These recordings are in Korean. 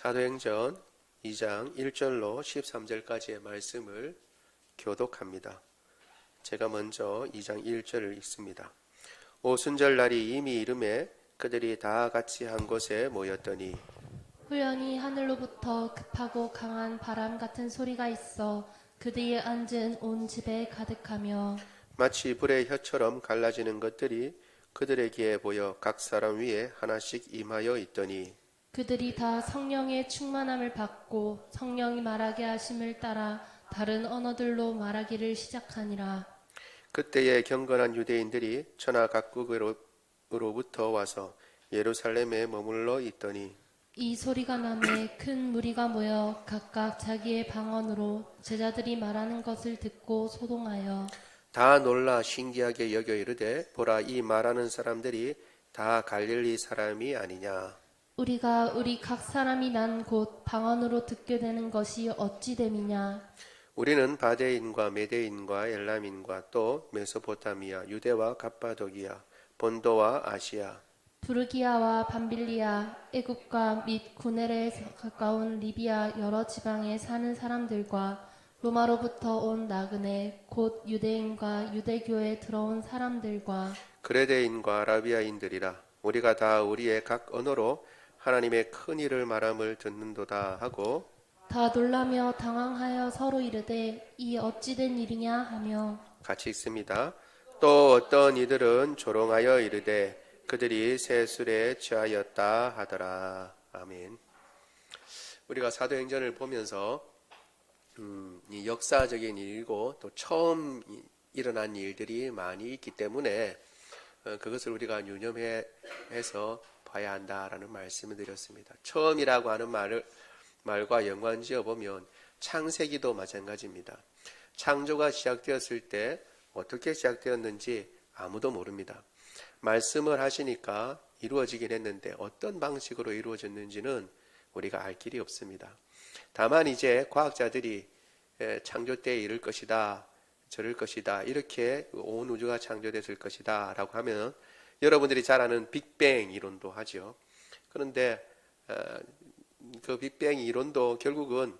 사도행전 2장 1절로 13절까지의 말씀을 교독합니다. 제가 먼저 2장 1절을 읽습니다. 오순절 날이 이미 이름에 그들이 다 같이 한 곳에 모였더니 후련히 하늘로부터 급하고 강한 바람 같은 소리가 있어 그들이 앉은 온 집에 가득하며 마치 불의 혀처럼 갈라지는 것들이 그들에게 보여 각 사람 위에 하나씩 임하여 있더니 그들이 다 성령의 충만함을 받고 성령이 말하게 하심을 따라 다른 언어들로 말하기를 시작하니라. 그때에 경건한 유대인들이 천하 각국으로부터 와서 예루살렘에 머물러 있더니 이 소리가 나매 큰 무리가 모여 각각 자기의 방언으로 제자들이 말하는 것을 듣고 소동하여 다 놀라 신기하게 여겨 이르되 보라 이 말하는 사람들이 다 갈릴리 사람이 아니냐. 우리가 우리 각 사람이 난 곳 방언으로 듣게 되는 것이 어찌 됨이냐. 우리는 바데인과 메데인과 엘람인과 또 메소포타미아 유대와 갑바도기아 본도와 아시아 부르기아와 밤빌리아 애굽과 및 구네레에 가까운 리비아 여러 지방에 사는 사람들과 로마로부터 온 나그네 곧 유대인과 유대교에 들어온 사람들과 그레데인과 아라비아인들이라 우리가 다 우리의 각 언어로 하나님의 큰 일을 말함을 듣는도다 하고 다 놀라며 당황하여 서로 이르되 이 어찌 된 일이냐 하며 같이 있습니다. 또 어떤 이들은 조롱하여 이르되 그들이 새술에 취하였다 하더라. 아멘. 우리가 사도행전을 보면서 이 역사적인 일이고 또 처음 일어난 일들이 많이 있기 때문에 그것을 우리가 유념해서 봐야 한다라는 말씀을 드렸습니다. 처음이라고 하는 말과 연관지어 보면 창세기도 마찬가지입니다. 창조가 시작되었을 때 어떻게 시작되었는지 아무도 모릅니다. 말씀을 하시니까 이루어지긴 했는데 어떤 방식으로 이루어졌는지는 우리가 알 길이 없습니다. 다만 이제 과학자들이 창조 때에 이럴 것이다, 저럴 것이다, 이렇게 온 우주가 창조됐을 것이다 라고 하면 여러분들이 잘 아는 빅뱅 이론도 하죠. 그런데 그 빅뱅 이론도 결국은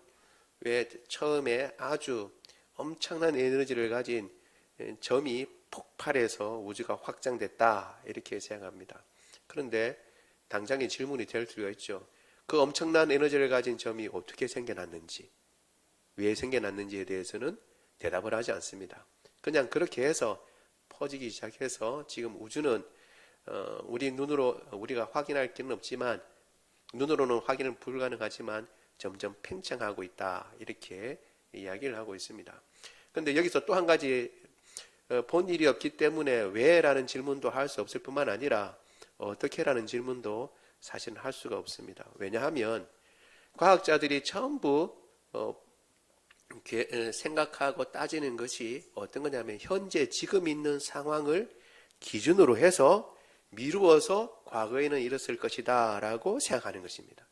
왜 처음에 아주 엄청난 에너지를 가진 점이 폭발해서 우주가 확장됐다 이렇게 생각합니다. 그런데 당장의 질문이 될 수가 있죠. 그 엄청난 에너지를 가진 점이 어떻게 생겨났는지, 왜 생겨났는지에 대해서는 대답을 하지 않습니다. 그냥 그렇게 해서 퍼지기 시작해서 지금 우주는 우리 눈으로 우리가 확인할 길은 없지만 눈으로는 확인은 불가능하지만 점점 팽창하고 있다 이렇게 이야기를 하고 있습니다. 그런데 여기서 또 한 가지 본 일이 없기 때문에 왜 라는 질문도 할 수 없을 뿐만 아니라 어떻게 라는 질문도 사실은 할 수가 없습니다. 왜냐하면 과학자들이 전부 생각하고 따지는 것이 어떤 거냐면 현재 지금 있는 상황을 기준으로 해서 미루어서 과거에는 이랬을 것이다 라고 생각하는 것입니다.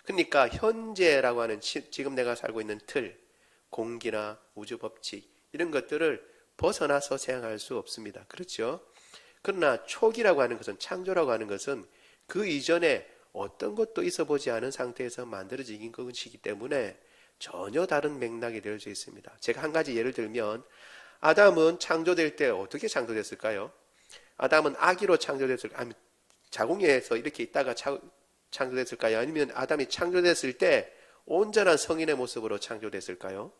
그러니까 현재라고 하는 지금 내가 살고 있는 틀, 공기나 우주 법칙 이런 것들을 벗어나서 생각할 수 없습니다. 그렇죠? 그러나 초기라고 하는 것은, 창조라고 하는 것은 그 이전에 어떤 것도 있어 보지 않은 상태에서 만들어진 것이기 때문에 전혀 다른 맥락이 될 수 있습니다. 제가 한 가지 예를 들면 아담은 창조될 때 어떻게 창조됐을까요? 아담은 아기로 창조됐을까요? 아니면 자궁에서 이렇게 있다가 창조됐을까요? 아니면 아담이 창조됐을 때 온전한 성인의 모습으로 창조됐을까요?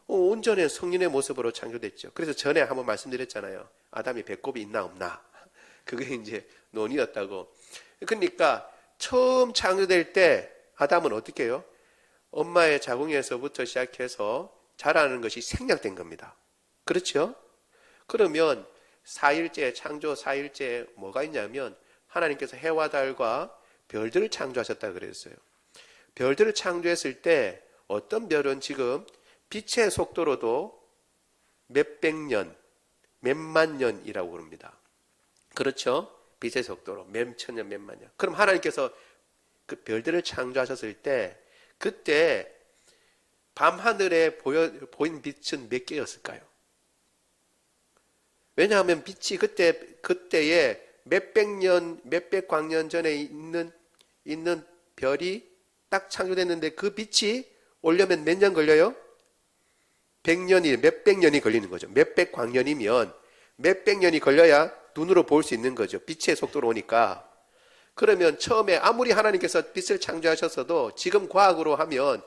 온전한 성인의 모습으로 창조됐죠. 그래서 전에 한번 말씀드렸잖아요. 아담이 배꼽이 있나 없나. 그게 이제 논의였다고. 그러니까 처음 창조될 때 아담은 어떻게 해요? 엄마의 자궁에서부터 시작해서 자라는 것이 생략된 겁니다. 그렇죠? 그러면 창조 4일째에 뭐가 있냐면 하나님께서 해와 달과 별들을 창조하셨다 그랬어요. 별들을 창조했을 때 어떤 별은 지금 빛의 속도로도 몇백 년, 몇만 년이라고 그럽니다. 그렇죠? 빛의 속도로 몇천 년, 몇만 년. 그럼 하나님께서 그 별들을 창조하셨을 때 그때 밤하늘에 보인 빛은 몇 개였을까요? 왜냐하면 빛이 그때에 몇백 광년 전에 있는 별이 딱 창조됐는데 그 빛이 오려면 몇 년 걸려요? 100년이, 몇백 년이 걸리는 거죠. 몇백 광년이면 몇백 년이 걸려야 눈으로 볼 수 있는 거죠. 빛의 속도로 오니까. 그러면 처음에 아무리 하나님께서 빛을 창조하셨어도 지금 과학으로 하면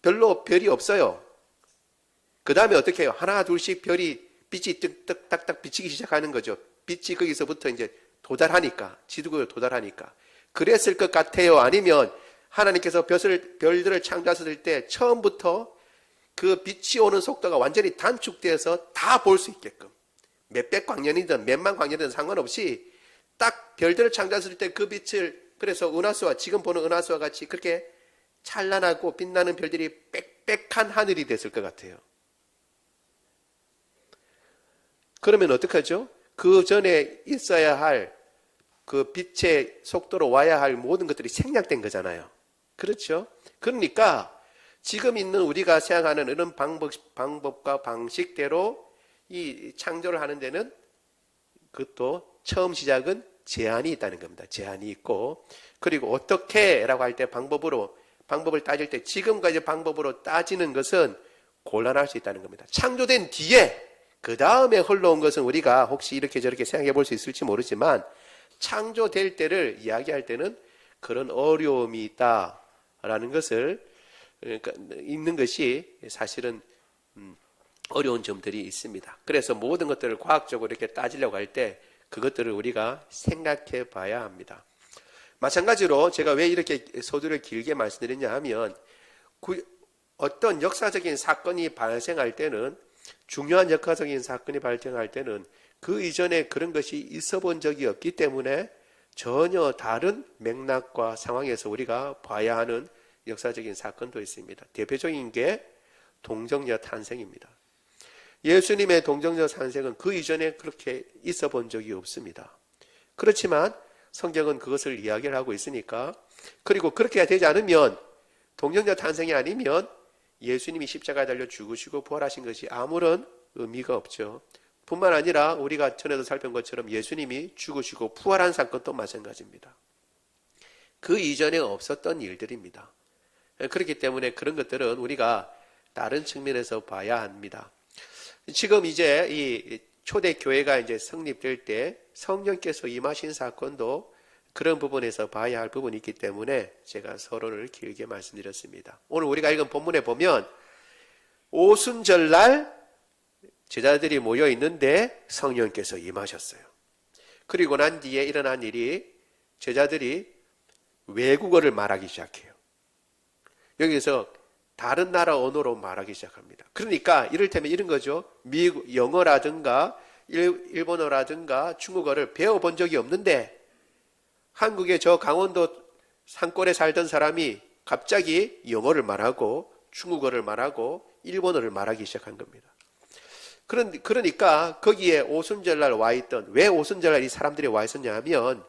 별로 별이 없어요. 그 다음에 어떻게 해요? 하나 둘씩 빛이 딱딱 비치기 시작하는 거죠. 빛이 거기서부터 이제 도달하니까, 지구에 도달하니까. 그랬을 것 같아요? 아니면 하나님께서 별들을 창조하셨을 때 처음부터 그 빛이 오는 속도가 완전히 단축돼서 다 볼 수 있게끔 몇백 광년이든 몇만 광년이든 상관없이 딱 별들을 창조했을 때 그 빛을, 그래서 은하수와, 지금 보는 은하수와 같이 그렇게 찬란하고 빛나는 별들이 빽빽한 하늘이 됐을 것 같아요. 그러면 어떡하죠? 그 전에 있어야 할 그 빛의 속도로 와야 할 모든 것들이 생략된 거잖아요. 그렇죠? 그러니까 지금 있는 우리가 생각하는 이런 방법과 방식대로 이 창조를 하는 데는 그것도 처음 시작은 제한이 있다는 겁니다. 제한이 있고, 그리고 어떻게라고 할 때 방법을 따질 때 지금까지 방법으로 따지는 것은 곤란할 수 있다는 겁니다. 창조된 뒤에 그 다음에 흘러온 것은 우리가 혹시 이렇게 저렇게 생각해 볼 수 있을지 모르지만 창조될 때를 이야기할 때는 그런 어려움이 있다라는 것을, 그러니까 있는 것이 사실은 어려운 점들이 있습니다. 그래서 모든 것들을 과학적으로 이렇게 따지려고 할 때 그것들을 우리가 생각해 봐야 합니다. 마찬가지로 제가 왜 이렇게 서두를 길게 말씀드렸냐 하면 어떤 역사적인 사건이 발생할 때는, 중요한 역사적인 사건이 발생할 때는 그 이전에 그런 것이 있어 본 적이 없기 때문에 전혀 다른 맥락과 상황에서 우리가 봐야 하는 역사적인 사건도 있습니다. 대표적인 게 동정녀 탄생입니다. 예수님의 동정녀 탄생은 그 이전에 그렇게 있어 본 적이 없습니다. 그렇지만 성경은 그것을 이야기를 하고 있으니까, 그리고 그렇게 되지 않으면, 동정녀 탄생이 아니면 예수님이 십자가에 달려 죽으시고 부활하신 것이 아무런 의미가 없죠. 뿐만 아니라 우리가 전에도 살펴본 것처럼 예수님이 죽으시고 부활한 사건도 마찬가지입니다. 그 이전에 없었던 일들입니다. 그렇기 때문에 그런 것들은 우리가 다른 측면에서 봐야 합니다. 지금 이제 이 초대 교회가 이제 성립될 때 성령께서 임하신 사건도 그런 부분에서 봐야 할 부분이 있기 때문에 제가 서론을 길게 말씀드렸습니다. 오늘 우리가 읽은 본문에 보면 오순절날 제자들이 모여 있는데 성령께서 임하셨어요. 그리고 난 뒤에 일어난 일이 제자들이 외국어를 말하기 시작해요. 여기서 다른 나라 언어로 말하기 시작합니다. 그러니까 이를테면 이런 거죠. 미국 영어라든가 일본어라든가 중국어를 배워본 적이 없는데 한국의 저 강원도 산골에 살던 사람이 갑자기 영어를 말하고 중국어를 말하고 일본어를 말하기 시작한 겁니다. 그러니까 거기에 오순절날 와 있던, 왜 오순절날 이 사람들이 와 있었냐 하면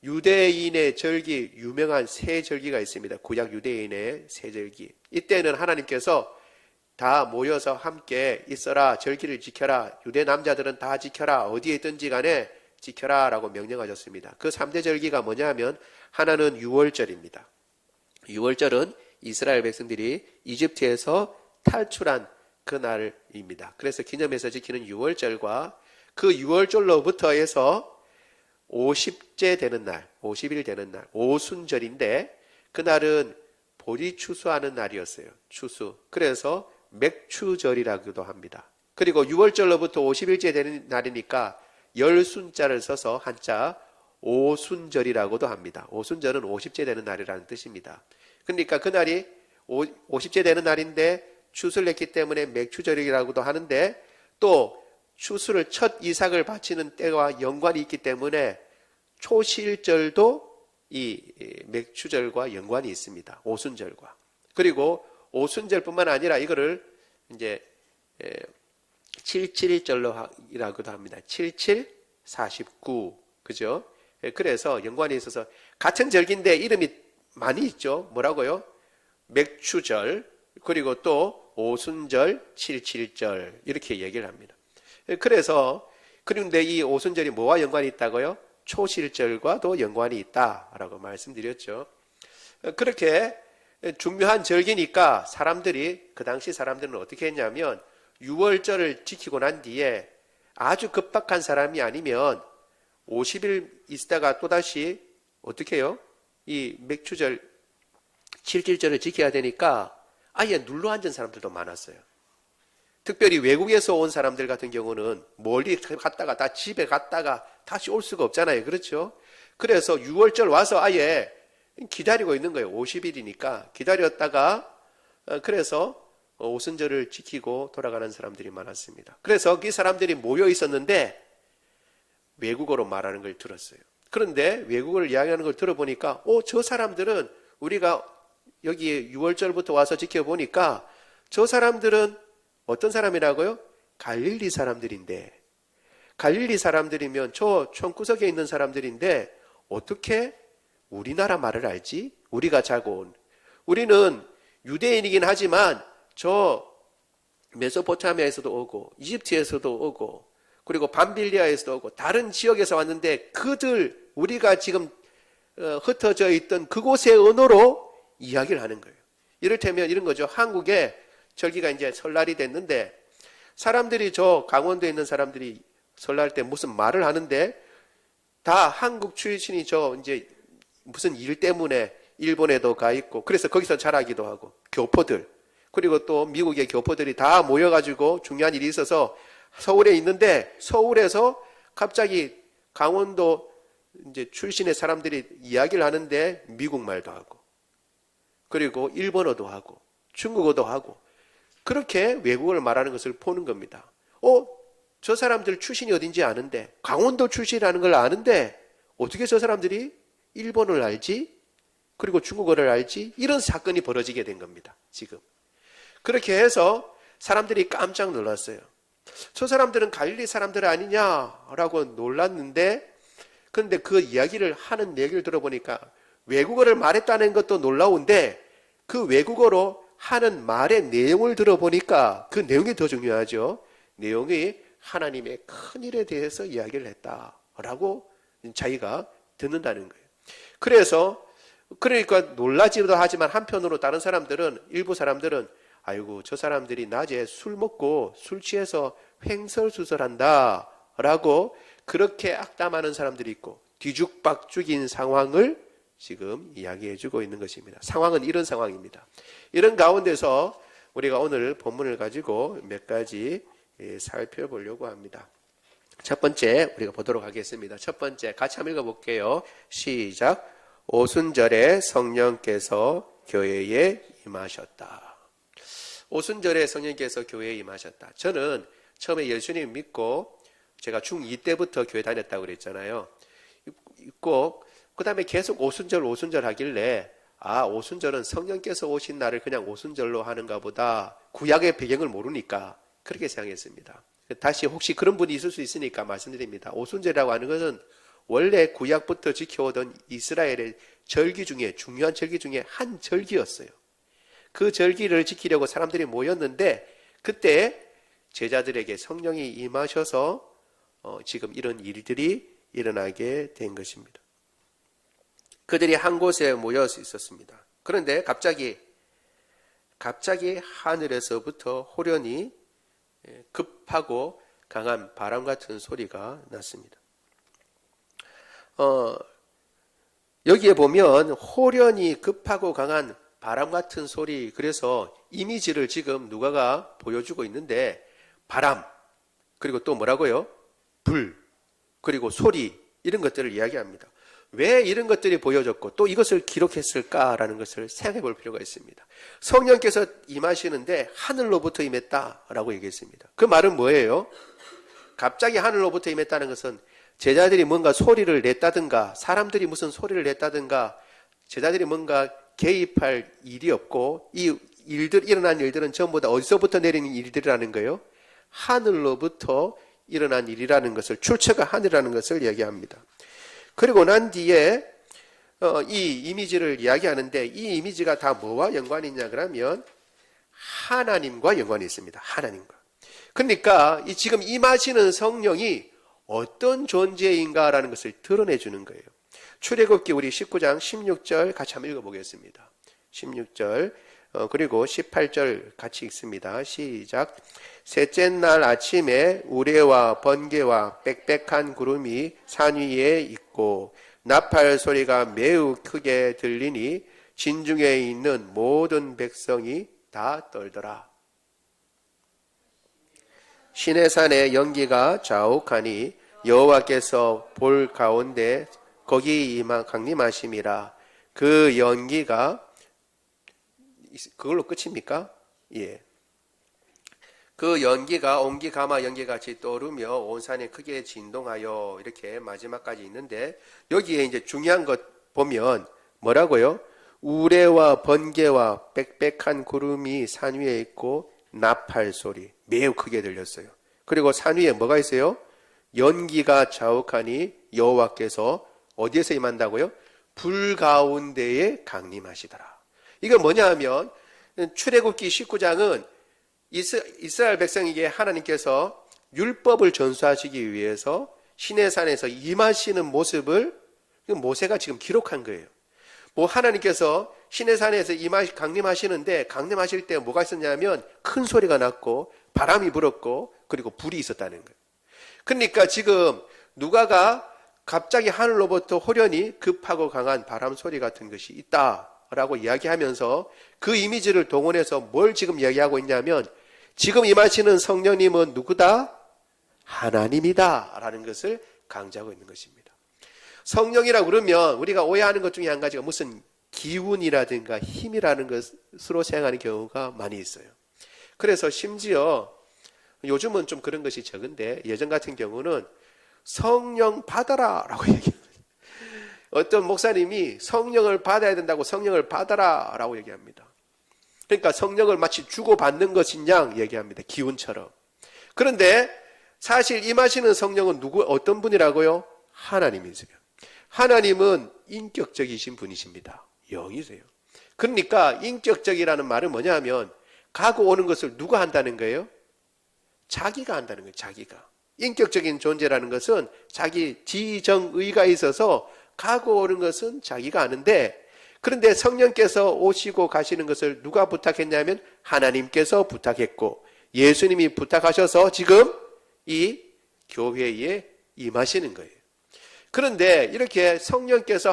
유대인의 절기, 유명한 세 절기가 있습니다. 구약 유대인의 세 절기. 이때는 하나님께서 다 모여서 함께 있어라, 절기를 지켜라, 유대 남자들은 다 지켜라, 어디에 있든지 간에 지켜라 라고 명령하셨습니다. 그 3대 절기가 뭐냐 하면 하나는 유월절입니다. 유월절은 이스라엘 백성들이 이집트에서 탈출한 그날입니다. 그래서 기념해서 지키는 유월절과 그 유월절로부터 해서 50째 되는 날, 50일 되는 날, 오순절인데 그날은 보리 추수하는 날이었어요. 추수. 그래서 맥추절이라고도 합니다. 그리고 6월절로부터 50일째 되는 날이니까 열순자를 써서 한자 오순절이라고도 합니다. 오순절은 50째 되는 날이라는 뜻입니다. 그러니까 그날이 50째 되는 날인데 추수를 했기 때문에 맥추절이라고도 하는데, 또 추수를 첫 이삭을 바치는 때와 연관이 있기 때문에 초실절도 이 맥추절과 연관이 있습니다. 오순절과. 그리고 오순절뿐만 아니라 이거를 이제 77절로라고도 합니다. 77, 49. 그죠? 그래서 연관이 있어서 같은 절기인데 이름이 많이 있죠. 뭐라고요? 맥추절, 그리고 또 오순절, 77절 이렇게 얘기를 합니다. 그래서 그런데 이 오순절이 뭐와 연관이 있다고요? 초실절과도 연관이 있다라고 말씀드렸죠. 그렇게 중요한 절기니까 사람들이, 그 당시 사람들은 어떻게 했냐면 6월절을 지키고 난 뒤에 아주 급박한 사람이 아니면 50일 있다가 또다시 어떻게 해요? 이 맥추절, 칠칠절을 지켜야 되니까 아예 눌러 앉은 사람들도 많았어요. 특별히 외국에서 온 사람들 같은 경우는 멀리 갔다가 다 집에 갔다가 다시 올 수가 없잖아요. 그렇죠? 그래서 6월절 와서 아예 기다리고 있는 거예요. 50일이니까 기다렸다가 그래서 오순절을 지키고 돌아가는 사람들이 많았습니다. 그래서 그 사람들이 모여 있었는데 외국어로 말하는 걸 들었어요. 그런데 외국어를 이야기하는 걸 들어보니까 저 사람들은 우리가 여기 6월절부터 와서 지켜보니까 저 사람들은 어떤 사람이라고요? 갈릴리 사람들인데, 갈릴리 사람들이면 저 총구석에 있는 사람들인데 어떻게 우리나라 말을 알지? 우리가 자고 온, 우리는 유대인이긴 하지만 저 메소포타미아에서도 오고 이집트에서도 오고 그리고 밤빌리아에서도 오고 다른 지역에서 왔는데 그들, 우리가 지금 흩어져 있던 그곳의 언어로 이야기를 하는 거예요. 이를테면 이런 거죠. 한국에 절기가 이제 설날이 됐는데 사람들이, 저 강원도에 있는 사람들이 설날 때 무슨 말을 하는데 다 한국 출신이 저 이제 무슨 일 때문에 일본에도 가 있고 그래서 거기서 자라기도 하고 교포들, 그리고 또 미국의 교포들이 다 모여가지고 중요한 일이 있어서 서울에 있는데 서울에서 갑자기 강원도 이제 출신의 사람들이 이야기를 하는데 미국 말도 하고 그리고 일본어도 하고 중국어도 하고 그렇게 외국어를 말하는 것을 보는 겁니다. 저 사람들 출신이 어딘지 아는데, 강원도 출신이라는 걸 아는데 어떻게 저 사람들이 일본어를 알지? 그리고 중국어를 알지? 이런 사건이 벌어지게 된 겁니다. 지금 그렇게 해서 사람들이 깜짝 놀랐어요. 저 사람들은 갈릴리 사람들 아니냐라고 놀랐는데, 그런데 그 이야기를 하는 얘기를 들어보니까 외국어를 말했다는 것도 놀라운데 그 외국어로 하는 말의 내용을 들어보니까 그 내용이 더 중요하죠. 내용이 하나님의 큰 일에 대해서 이야기를 했다라고 자기가 듣는다는 거예요. 그러니까 놀라지도 하지만 한편으로 다른 사람들은, 일부 사람들은 아이고 저 사람들이 낮에 술 먹고 술 취해서 횡설수설한다 라고 그렇게 악담하는 사람들이 있고 뒤죽박죽인 상황을 지금 이야기해주고 있는 것입니다. 상황은 이런 상황입니다. 이런 가운데서 우리가 오늘 본문을 가지고 몇 가지 살펴보려고 합니다. 첫 번째 우리가 보도록 하겠습니다. 첫 번째 같이 한번 읽어볼게요. 시작. 오순절에 성령께서 교회에 임하셨다. 오순절에 성령께서 교회에 임하셨다. 저는 처음에 예수님 믿고 제가 중2 때부터 교회 다녔다고 그랬잖아요. 그 다음에 계속 오순절 하길래 오순절은 성령께서 오신 날을 그냥 오순절로 하는가 보다, 구약의 배경을 모르니까 그렇게 생각했습니다. 다시 혹시 그런 분이 있을 수 있으니까 말씀드립니다. 오순절이라고 하는 것은 원래 구약부터 지켜오던 이스라엘의 절기 중에, 중요한 절기 중에 한 절기였어요. 그 절기를 지키려고 사람들이 모였는데 그때 제자들에게 성령이 임하셔서 지금 이런 일들이 일어나게 된 것입니다. 그들이 한 곳에 모여 있었습니다. 그런데 갑자기 하늘에서부터 호련히 급하고 강한 바람 같은 소리가 났습니다. 여기에 보면 호련히 급하고 강한 바람 같은 소리, 그래서 이미지를 지금 누가가 보여주고 있는데 바람, 그리고 또 뭐라고요? 불, 그리고 소리, 이런 것들을 이야기합니다. 왜 이런 것들이 보여졌고 또 이것을 기록했을까라는 것을 생각해 볼 필요가 있습니다. 성령께서 임하시는데 하늘로부터 임했다라고 얘기했습니다. 그 말은 뭐예요? 갑자기 하늘로부터 임했다는 것은 제자들이 뭔가 소리를 냈다든가, 사람들이 무슨 소리를 냈다든가, 제자들이 뭔가 개입할 일이 없고, 일어난 일들은 전부 다 어디서부터 내리는 일들이라는 거예요? 하늘로부터 일어난 일이라는 것을, 출처가 하늘이라는 것을 이야기합니다. 그리고 난 뒤에 이 이미지를 이야기하는데 이 이미지가 다 뭐와 연관이 있냐 그러면 하나님과 연관이 있습니다. 하나님과. 그러니까 지금 임하시는 성령이 어떤 존재인가라는 것을 드러내 주는 거예요. 출애굽기 우리 19장 16절 같이 한번 읽어보겠습니다. 16절 그리고 18절 같이 읽습니다. 시작. 셋째 날 아침에 우레와 번개와 빽빽한 구름이 산 위에 있고 나팔 소리가 매우 크게 들리니 진중에 있는 모든 백성이 다 떨더라. 시내산의 연기가 자욱하니 여호와께서 볼 가운데 거기 강림하심이라. 그 연기가 그걸로 끝입니까? 예. 그 연기가 옹기 가마 연기같이 떠오르며 온 산에 크게 진동하여 이렇게 마지막까지 있는데 여기에 이제 중요한 것 보면 뭐라고요? 우레와 번개와 빽빽한 구름이 산 위에 있고 나팔 소리 매우 크게 들렸어요. 그리고 산 위에 뭐가 있어요? 연기가 자욱하니 여호와께서 어디에서 임한다고요? 불 가운데에 강림하시더라. 이건 뭐냐 하면 출애굽기 19장은 이스라엘 백성에게 하나님께서 율법을 전수하시기 위해서 시내산에서 임하시는 모습을 모세가 지금 기록한 거예요. 뭐 하나님께서 시내산에서 강림하시는데 강림하실 때 뭐가 있었냐면 큰 소리가 났고 바람이 불었고 그리고 불이 있었다는 거예요. 그러니까 지금 누가가 갑자기 하늘로부터 호련히 급하고 강한 바람 소리 같은 것이 있다라고 이야기하면서 그 이미지를 동원해서 뭘 지금 이야기하고 있냐면 지금 임하시는 성령님은 누구다? 하나님이다 라는 것을 강조하고 있는 것입니다. 성령이라고 그러면 우리가 오해하는 것 중에 한 가지가 무슨 기운이라든가 힘이라는 것으로 생각하는 경우가 많이 있어요. 그래서 심지어 요즘은 좀 그런 것이 적은데 예전 같은 경우는 성령 받아라 라고 얘기합니다. 어떤 목사님이 성령을 받아야 된다고 성령을 받아라 라고 얘기합니다. 그러니까 성령을 마치 주고받는 것인 양 얘기합니다. 기운처럼. 그런데 사실 임하시는 성령은 어떤 분이라고요? 하나님이세요. 하나님은 인격적이신 분이십니다. 영이세요. 그러니까 인격적이라는 말은 뭐냐 하면 가고 오는 것을 누가 한다는 거예요? 자기가 한다는 거예요. 자기가. 인격적인 존재라는 것은 자기 지정의가 있어서 가고 오는 것은 자기가 아는데 그런데 성령께서 오시고 가시는 것을 누가 부탁했냐면 하나님께서 부탁했고 예수님이 부탁하셔서 지금 이 교회에 임하시는 거예요. 그런데 이렇게 성령께서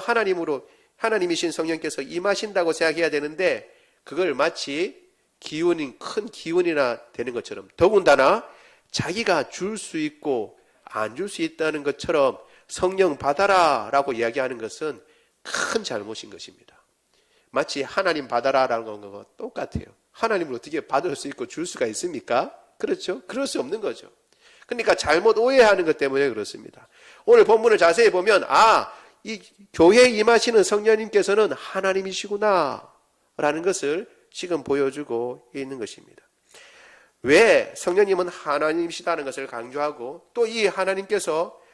하나님이신 성령께서 임하신다고 생각해야 되는데 그걸 마치 큰 기운이나 되는 것처럼 더군다나 자기가 줄 수 있고 안 줄 수 있다는 것처럼 성령 받아라 라고 이야기하는 것은 큰 잘못인 것입니다. 마치 하나님 받아라 라는 것과 똑같아요. 하나님을 어떻게 받을 수 있고 줄 수가 있습니까? 그렇죠? 그럴 수 없는 거죠. 그러니까 잘못 오해하는 것 때문에 그렇습니다. 오늘 본문을 자세히 보면 이 교회에 임하시는 성령님께서는 하나님이시구나 라는 것을 지금 보여주고 있는 것입니다. 왜 성령님은 하나님이시다는 것을 강조하고 또 이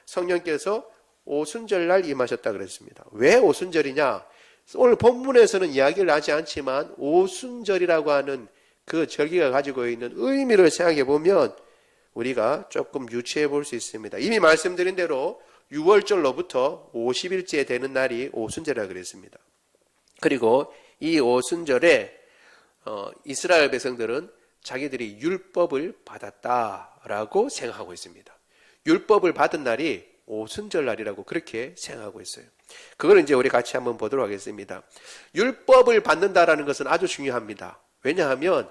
성령께서 오순절날 임하셨다 그랬습니다. 왜 오순절이냐? 오늘 본문에서는 이야기를 하지 않지만 오순절이라고 하는 그 절기가 가지고 있는 의미를 생각해 보면 우리가 조금 유추해 볼 수 있습니다. 이미 말씀드린 대로 6월절로부터 50일째 되는 날이 오순절이라고 그랬습니다. 그리고 이 오순절에 이스라엘 백성들은 자기들이 율법을 받았다라고 생각하고 있습니다. 율법을 받은 날이 오순절 날이라고 그렇게 생각하고 있어요. 그걸 이제 우리 같이 한번 보도록 하겠습니다. 율법을 받는다라는 것은 아주 중요합니다. 왜냐하면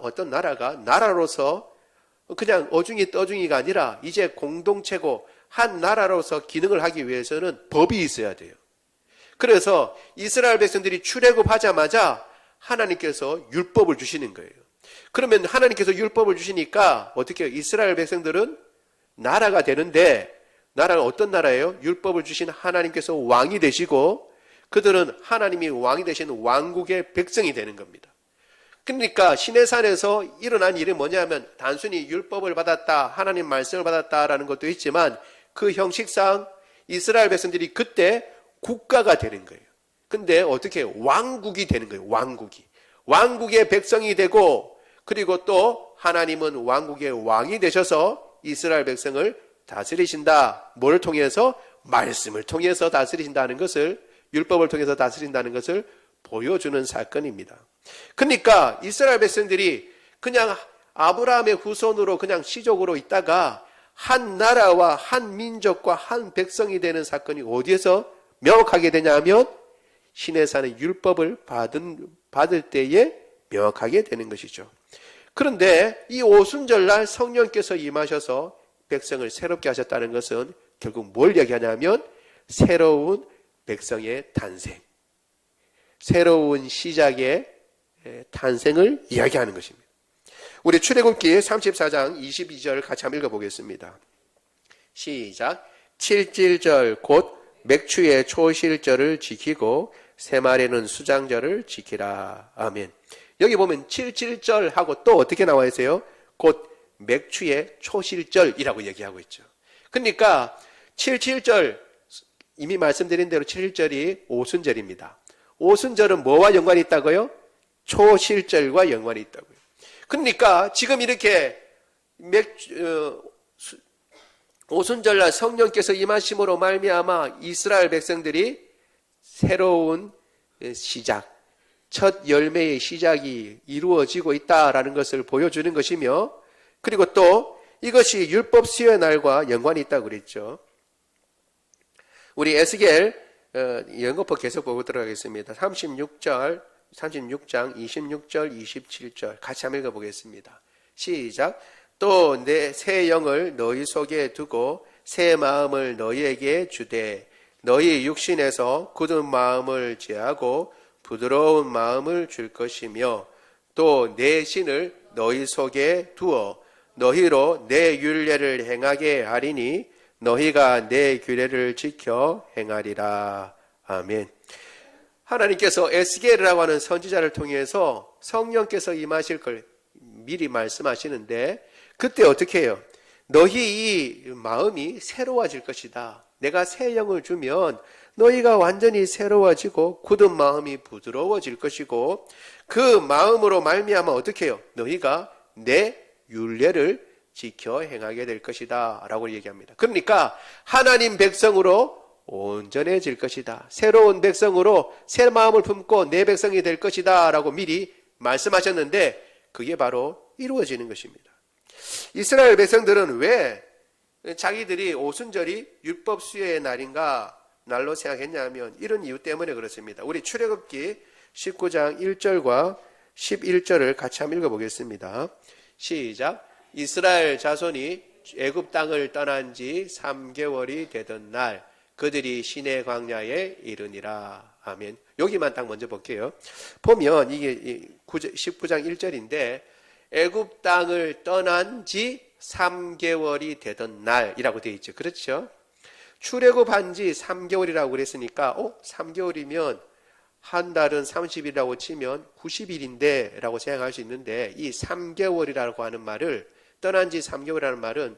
어떤 나라가 나라로서 그냥 어중이 떠중이가 아니라 이제 공동체고 한 나라로서 기능을 하기 위해서는 법이 있어야 돼요. 그래서 이스라엘 백성들이 출애굽하자마자 하나님께서 율법을 주시는 거예요. 그러면 하나님께서 율법을 주시니까 어떻게 해요? 이스라엘 백성들은 나라가 되는데 나라가 어떤 나라예요? 율법을 주신 하나님께서 왕이 되시고 그들은 하나님이 왕이 되신 왕국의 백성이 되는 겁니다. 그러니까 시내산에서 일어난 일이 뭐냐면 단순히 율법을 받았다, 하나님 말씀을 받았다라는 것도 있지만 그 형식상 이스라엘 백성들이 그때 국가가 되는 거예요. 근데 어떻게 왕국이 되는 거예요. 왕국의 백성이 되고 그리고 또 하나님은 왕국의 왕이 되셔서 이스라엘 백성을 다스리신다. 뭘 통해서? 말씀을 통해서 다스린다는 것을, 율법을 통해서 다스린다는 것을 보여주는 사건입니다. 그러니까 이스라엘 백성들이 그냥 아브라함의 후손으로 그냥 시족으로 있다가 한 나라와 한 민족과 한 백성이 되는 사건이 어디에서 명확하게 되냐 하면 시내산의 율법을 받을 때에 명확하게 되는 것이죠. 그런데 이 오순절날 성령께서 임하셔서 백성을 새롭게 하셨다는 것은 결국 뭘 얘기하냐면 새로운 백성의 탄생, 새로운 시작의 탄생을 이야기하는 것입니다. 우리 출애굽기 34장 22절 같이 한번 읽어보겠습니다. 시작. 칠칠절 곧 맥추의 초실절을 지키고 새말에는 수장절을 지키라. 아멘. 여기 보면 칠칠절하고 또 어떻게 나와 있어요? 곧 맥추의 초실절이라고 얘기하고 있죠. 그러니까 칠칠절, 이미 말씀드린 대로 칠칠절이 오순절입니다. 오순절은 뭐와 연관이 있다고요? 초실절과 연관이 있다고요. 그러니까 지금 이렇게 오순절날 성령께서 임하심으로 말미암아 이스라엘 백성들이 새로운 시작, 첫 열매의 시작이 이루어지고 있다라는 것을 보여주는 것이며, 그리고 또 이것이 율법 수요의 날과 연관이 있다고 그랬죠. 우리 에스겔 연거푸 계속 보고 들어가겠습니다. 36장 26절 27절 같이 한번 읽어보겠습니다. 시작. 또 내 새 영을 너희 속에 두고 새 마음을 너희에게 주되 너희 육신에서 굳은 마음을 제하고 부드러운 마음을 줄 것이며 또 내 신을 너희 속에 두어 너희로 내 율례를 행하게 하리니 너희가 내 규례를 지켜 행하리라. 아멘. 하나님께서 에스겔이라고 하는 선지자를 통해서 성령께서 임하실 걸 미리 말씀하시는데, 그때 어떻게 해요? 너희 이 마음이 새로워질 것이다. 내가 새 영을 주면 너희가 완전히 새로워지고 굳은 마음이 부드러워질 것이고, 그 마음으로 말미암아 어떻게 해요? 너희가 내 율례를 지켜 행하게 될 것이다 라고 얘기합니다. 그러니까 하나님 백성으로 온전해질 것이다. 새로운 백성으로 새 마음을 품고 내 백성이 될 것이다 라고 미리 말씀하셨는데, 그게 바로 이루어지는 것입니다. 이스라엘 백성들은 왜 자기들이 오순절이 율법 수요의 날로 생각했냐면 이런 이유 때문에 그렇습니다. 우리 출애굽기 19장 1절과 11절을 같이 한번 읽어보겠습니다. 시작. 이스라엘 자손이 애굽 땅을 떠난 지 3개월이 되던 날 그들이 시내 광야에 이르니라. 아멘. 여기만 딱 먼저 볼게요. 보면 이게 19장 1절인데 애굽 땅을 떠난 지 3개월이 되던 날이라고 되어 있죠. 그렇죠? 출애굽한 지 3개월이라고 그랬으니까 3개월이면 한 달은 30일이라고 치면 90일인데 라고 생각할 수 있는데, 이 3개월이라고 하는 말을, 떠난 지 3개월이라는 말은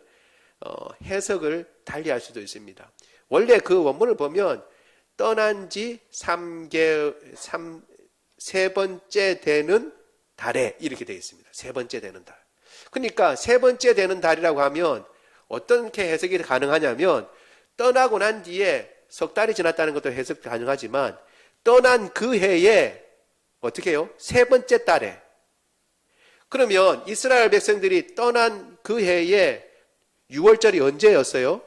해석을 달리할 수도 있습니다. 원래 그 원문을 보면 떠난 지 세 번째 되는 달에 이렇게 되어 있습니다. 세 번째 되는 달. 그러니까 세 번째 되는 달이라고 하면 어떻게 해석이 가능하냐면, 떠나고 난 뒤에 석 달이 지났다는 것도 해석 가능하지만 떠난 그 해에 어떻게 해요? 세 번째 달에. 그러면 이스라엘 백성들이 떠난 그 해에 6월절이 언제였어요?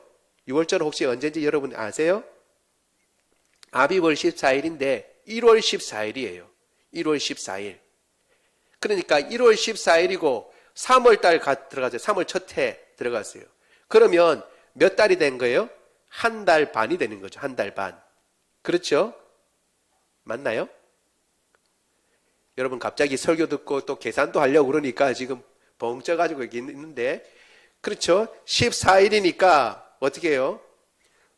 6월절 혹시 언제인지 여러분 아세요? 아비월 14일인데 1월 14일이에요. 1월 14일. 그러니까 1월 14일이고 3월달 들어가죠. 3월 첫 해 들어갔어요. 그러면 몇 달이 된 거예요? 한 달 반이 되는 거죠. 한 달 반. 그렇죠? 맞나요? 여러분 갑자기 설교 듣고 또 계산도 하려고 그러니까 지금 벙쪄가지고 여기 있는데, 그렇죠? 14일이니까 어떻게 해요?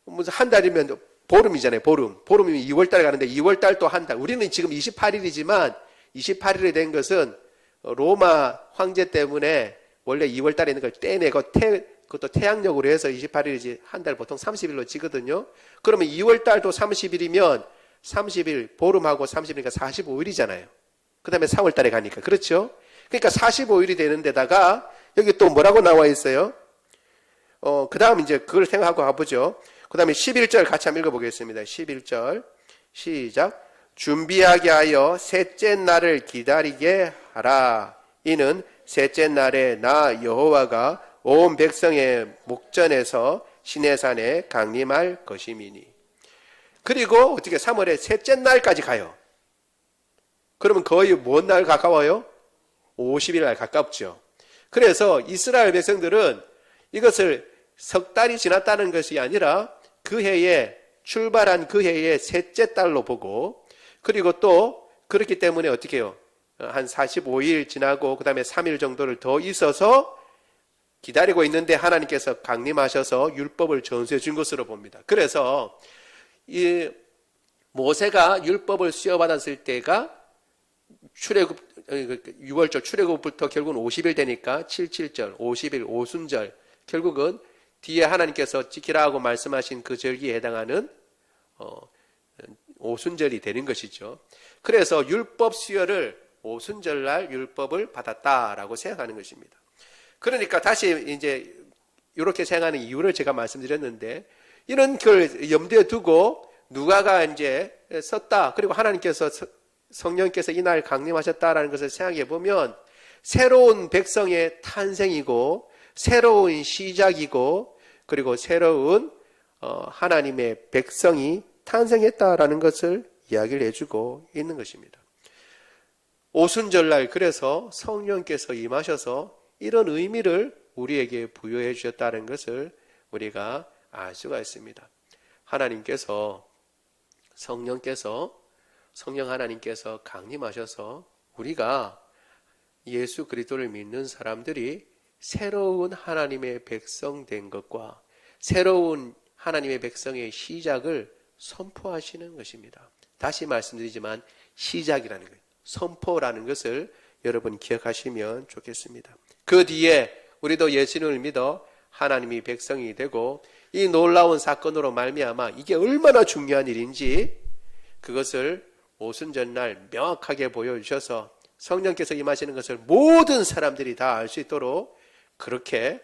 무슨 한 달이면 보름이잖아요. 보름이면 2월달 가는데 2월달 또 한 달. 우리는 지금 28일이지만 28일이 된 것은 로마 황제 때문에 원래 2월달에 있는 걸 떼내고 그것도 태양력으로 해서 28일이지 한 달 보통 30일로 지거든요. 그러면 2월달도 30일이면 30일, 보름하고 30일이니까 45일이잖아요. 그 다음에 4월달에 가니까. 그렇죠? 그러니까 45일이 되는 데다가 여기 또 뭐라고 나와 있어요? 그 다음 이제 그걸 생각하고 가보죠. 그 그 다음에 11절 같이 한번 읽어보겠습니다. 11절 시작. 준비하게 하여 셋째 날을 기다리게 하라. 이는 셋째 날에 나 여호와가 온 백성의 목전에서 시내산에 강림할 것임이니. 그리고 어떻게 3월에 셋째 날까지 가요. 그러면 거의 뭔 날 가까워요? 50일 날 가깝죠. 그래서 이스라엘 백성들은 이것을 석 달이 지났다는 것이 아니라 그 해에 출발한 그 해의 셋째 달로 보고, 그리고 또 그렇기 때문에 어떻게 해요? 한 45일 지나고 그 다음에 3일 정도를 더 있어서 기다리고 있는데 하나님께서 강림하셔서 율법을 전수해 준 것으로 봅니다. 그래서 이 모세가 율법을 수여받았을 때가 출애굽 6월절 출애굽부터 결국은 50일 되니까 77절, 50일, 오순절, 결국은 뒤에 하나님께서 지키라 하고 말씀하신 그 절기에 해당하는 오순절이 되는 것이죠. 그래서 율법 수여를 오순절날 율법을 받았다라고 생각하는 것입니다. 그러니까 다시 이제 이렇게 생각하는 이유를 제가 말씀드렸는데, 이런 걸 염두에 두고 누가가 이제 썼다. 그리고 하나님께서 성령께서 이날 강림하셨다라는 것을 생각해 보면 새로운 백성의 탄생이고 새로운 시작이고 그리고 새로운 하나님의 백성이 탄생했다라는 것을 이야기를 해주고 있는 것입니다. 오순절날 그래서 성령께서 임하셔서 이런 의미를 우리에게 부여해 주셨다는 것을 우리가 알 수가 있습니다. 하나님께서 성령 하나님께서 강림하셔서 우리가 예수 그리스도를 믿는 사람들이 새로운 하나님의 백성 된 것과 새로운 하나님의 백성의 시작을 선포하시는 것입니다. 다시 말씀드리지만 시작이라는 것, 선포라는 것을 여러분 기억하시면 좋겠습니다. 그 뒤에 우리도 예수님을 믿어 하나님이 백성이 되고 이 놀라운 사건으로 말미암아 이게 얼마나 중요한 일인지 그것을 오순절날 명확하게 보여주셔서 성령께서 임하시는 것을 모든 사람들이 다 알 수 있도록 그렇게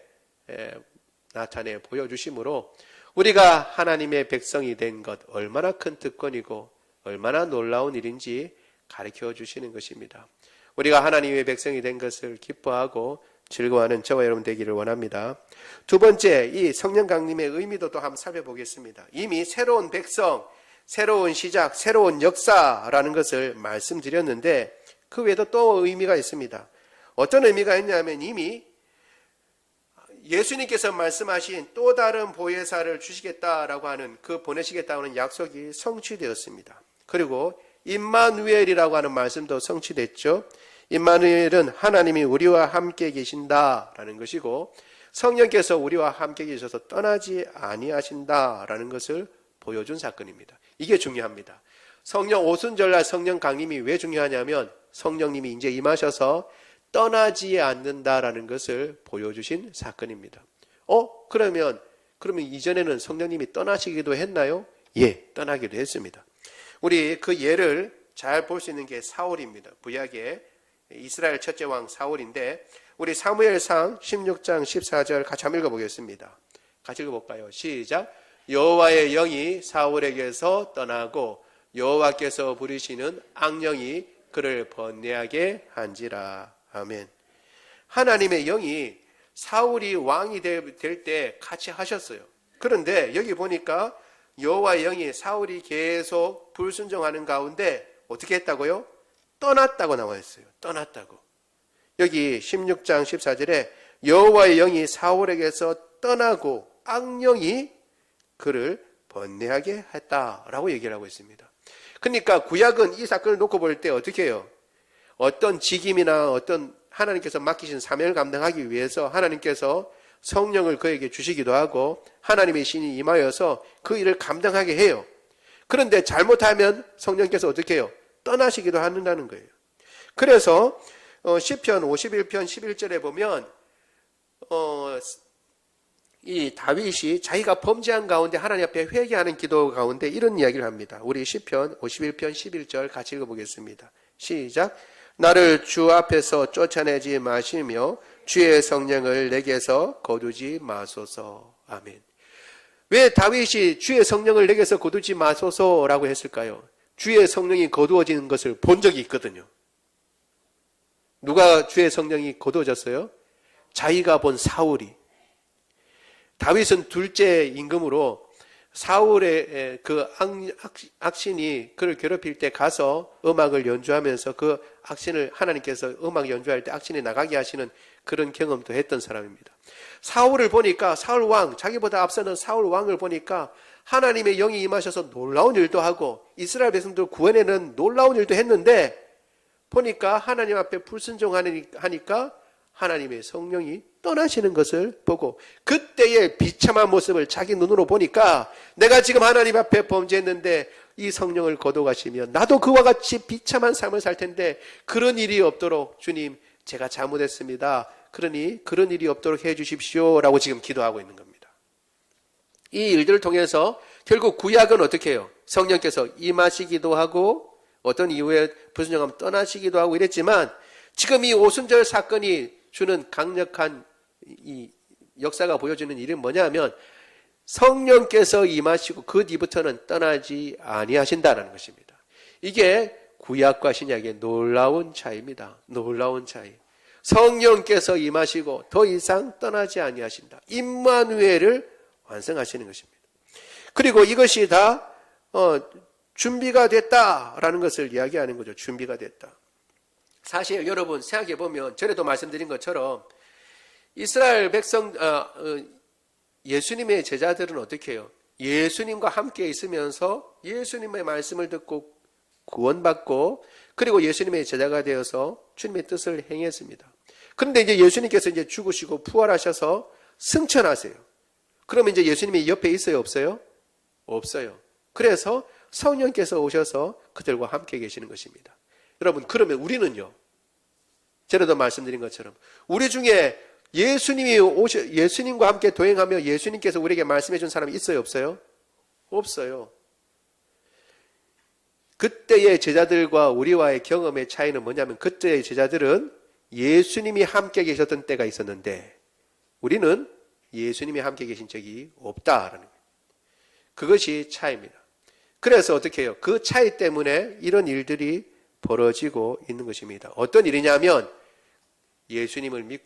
나타내 보여주심으로 우리가 하나님의 백성이 된 것 얼마나 큰 특권이고 얼마나 놀라운 일인지 가르쳐 주시는 것입니다. 우리가 하나님의 백성이 된 것을 기뻐하고 즐거워하는 저와 여러분 되기를 원합니다. 두 번째, 이 성령 강림의 의미도 또 한번 살펴보겠습니다. 이미 새로운 백성, 새로운 시작, 새로운 역사라는 것을 말씀드렸는데 그 외에도 또 의미가 있습니다. 어떤 의미가 있냐면 이미 예수님께서 말씀하신 또 다른 보혜사를 주시겠다라고 하는 그 보내시겠다는 약속이 성취되었습니다. 그리고 임마누엘이라고 하는 말씀도 성취됐죠. 임마누엘은 하나님이 우리와 함께 계신다라는 것이고 성령께서 우리와 함께 계셔서 떠나지 아니하신다라는 것을 보여준 사건입니다. 이게 중요합니다. 성령 오순절날 성령 강림이 왜 중요하냐면 성령님이 이제 임하셔서 떠나지 않는다라는 것을 보여주신 사건입니다. 그러면 이전에는 성령님이 떠나시기도 했나요? 예, 떠나기도 했습니다. 우리 그 예를 잘 볼 수 있는 게 사울입니다. 구약의 이스라엘 첫째 왕 사울인데 우리 사무엘상 16장 14절 같이 한번 읽어보겠습니다. 같이 읽어볼까요? 시작. 여호와의 영이 사울에게서 떠나고 여호와께서 부르시는 악령이 그를 번뇌하게 한지라. 아멘. 하나님의 영이 사울이 왕이 될 때 같이 하셨어요. 그런데 여기 보니까 여호와의 영이 사울이 계속 불순종하는 가운데 어떻게 했다고요? 떠났다고 나와 있어요. 떠났다고. 여기 16장 14절에 여호와의 영이 사울에게서 떠나고 악령이 그를 번뇌하게 했다라고 얘기를 하고 있습니다. 그러니까 구약은 이 사건을 놓고 볼 때 어떻게 해요? 어떤 직임이나 어떤 하나님께서 맡기신 사명을 감당하기 위해서 하나님께서 성령을 그에게 주시기도 하고 하나님의 신이 임하여서 그 일을 감당하게 해요. 그런데 잘못하면 성령께서 어떻게 해요? 떠나시기도 한다는 거예요. 그래서 시편 51편 11절에 보면 이 다윗이 자기가 범죄한 가운데 하나님 앞에 회개하는 기도 가운데 이런 이야기를 합니다. 우리 시편 51편 11절 같이 읽어보겠습니다. 시작. 나를 주 앞에서 쫓아내지 마시며 주의 성령을 내게서 거두지 마소서. 아멘. 왜 다윗이 주의 성령을 내게서 거두지 마소서라고 했을까요? 주의 성령이 거두어지는 것을 본 적이 있거든요. 누가 주의 성령이 거두어졌어요? 자기가 본 사울이. 다윗은 둘째 임금으로 사울의 그 악신이 그를 괴롭힐 때 가서 음악을 연주하면서 그 악신을 하나님께서 음악 연주할 때 악신이 나가게 하시는 그런 경험도 했던 사람입니다. 사울을 보니까 사울 왕, 자기보다 앞서는 사울 왕을 보니까 하나님의 영이 임하셔서 놀라운 일도 하고 이스라엘 백성들 구원에는 놀라운 일도 했는데 보니까 하나님 앞에 불순종하니까 하나님의 성령이 떠나시는 것을 보고 그때의 비참한 모습을 자기 눈으로 보니까 내가 지금 하나님 앞에 범죄했는데 이 성령을 거둬가시면 나도 그와 같이 비참한 삶을 살 텐데 그런 일이 없도록 주님 제가 잘못했습니다. 그러니 그런 일이 없도록 해 주십시오 라고 지금 기도하고 있는 겁니다. 이 일들을 통해서 결국 구약은 어떻게 해요? 성령께서 임하시기도 하고 어떤 이유에 불순종하면 떠나시기도 하고 이랬지만 지금 이 오순절 사건이 주는 강력한 이 역사가 보여주는 일은 뭐냐면 성령께서 임하시고 그 뒤부터는 떠나지 아니하신다라는 것입니다. 이게 구약과 신약의 놀라운 차이입니다. 놀라운 차이. 성령께서 임하시고 더 이상 떠나지 아니하신다. 임마누엘을 완성하시는 것입니다. 그리고 이것이 다 준비가 됐다라는 것을 이야기하는 거죠. 준비가 됐다. 사실 여러분 생각해 보면 전에도 말씀드린 것처럼 이스라엘 백성 예수님의 제자들은 어떻게 해요? 예수님과 함께 있으면서 예수님의 말씀을 듣고 구원받고 그리고 예수님의 제자가 되어서 주님의 뜻을 행했습니다. 그런데 이제 예수님께서 이제 죽으시고 부활하셔서 승천하세요. 그러면 이제 예수님이 옆에 있어요, 없어요? 없어요. 그래서 성령께서 오셔서 그들과 함께 계시는 것입니다. 여러분, 그러면 우리는요, 전에도 말씀드린 것처럼, 우리 중에 예수님과 함께 동행하며 예수님께서 우리에게 말씀해 준 사람이 있어요, 없어요? 없어요. 그때의 제자들과 우리와의 경험의 차이는 뭐냐면, 그때의 제자들은 예수님이 함께 계셨던 때가 있었는데, 우리는 예수님이 함께 계신 적이 없다라는 거예요. 그것이 차이입니다. 그래서 어떻게 해요? 그 차이 때문에 이런 일들이 벌어지고 있는 것입니다. 어떤 일이냐면 예수님이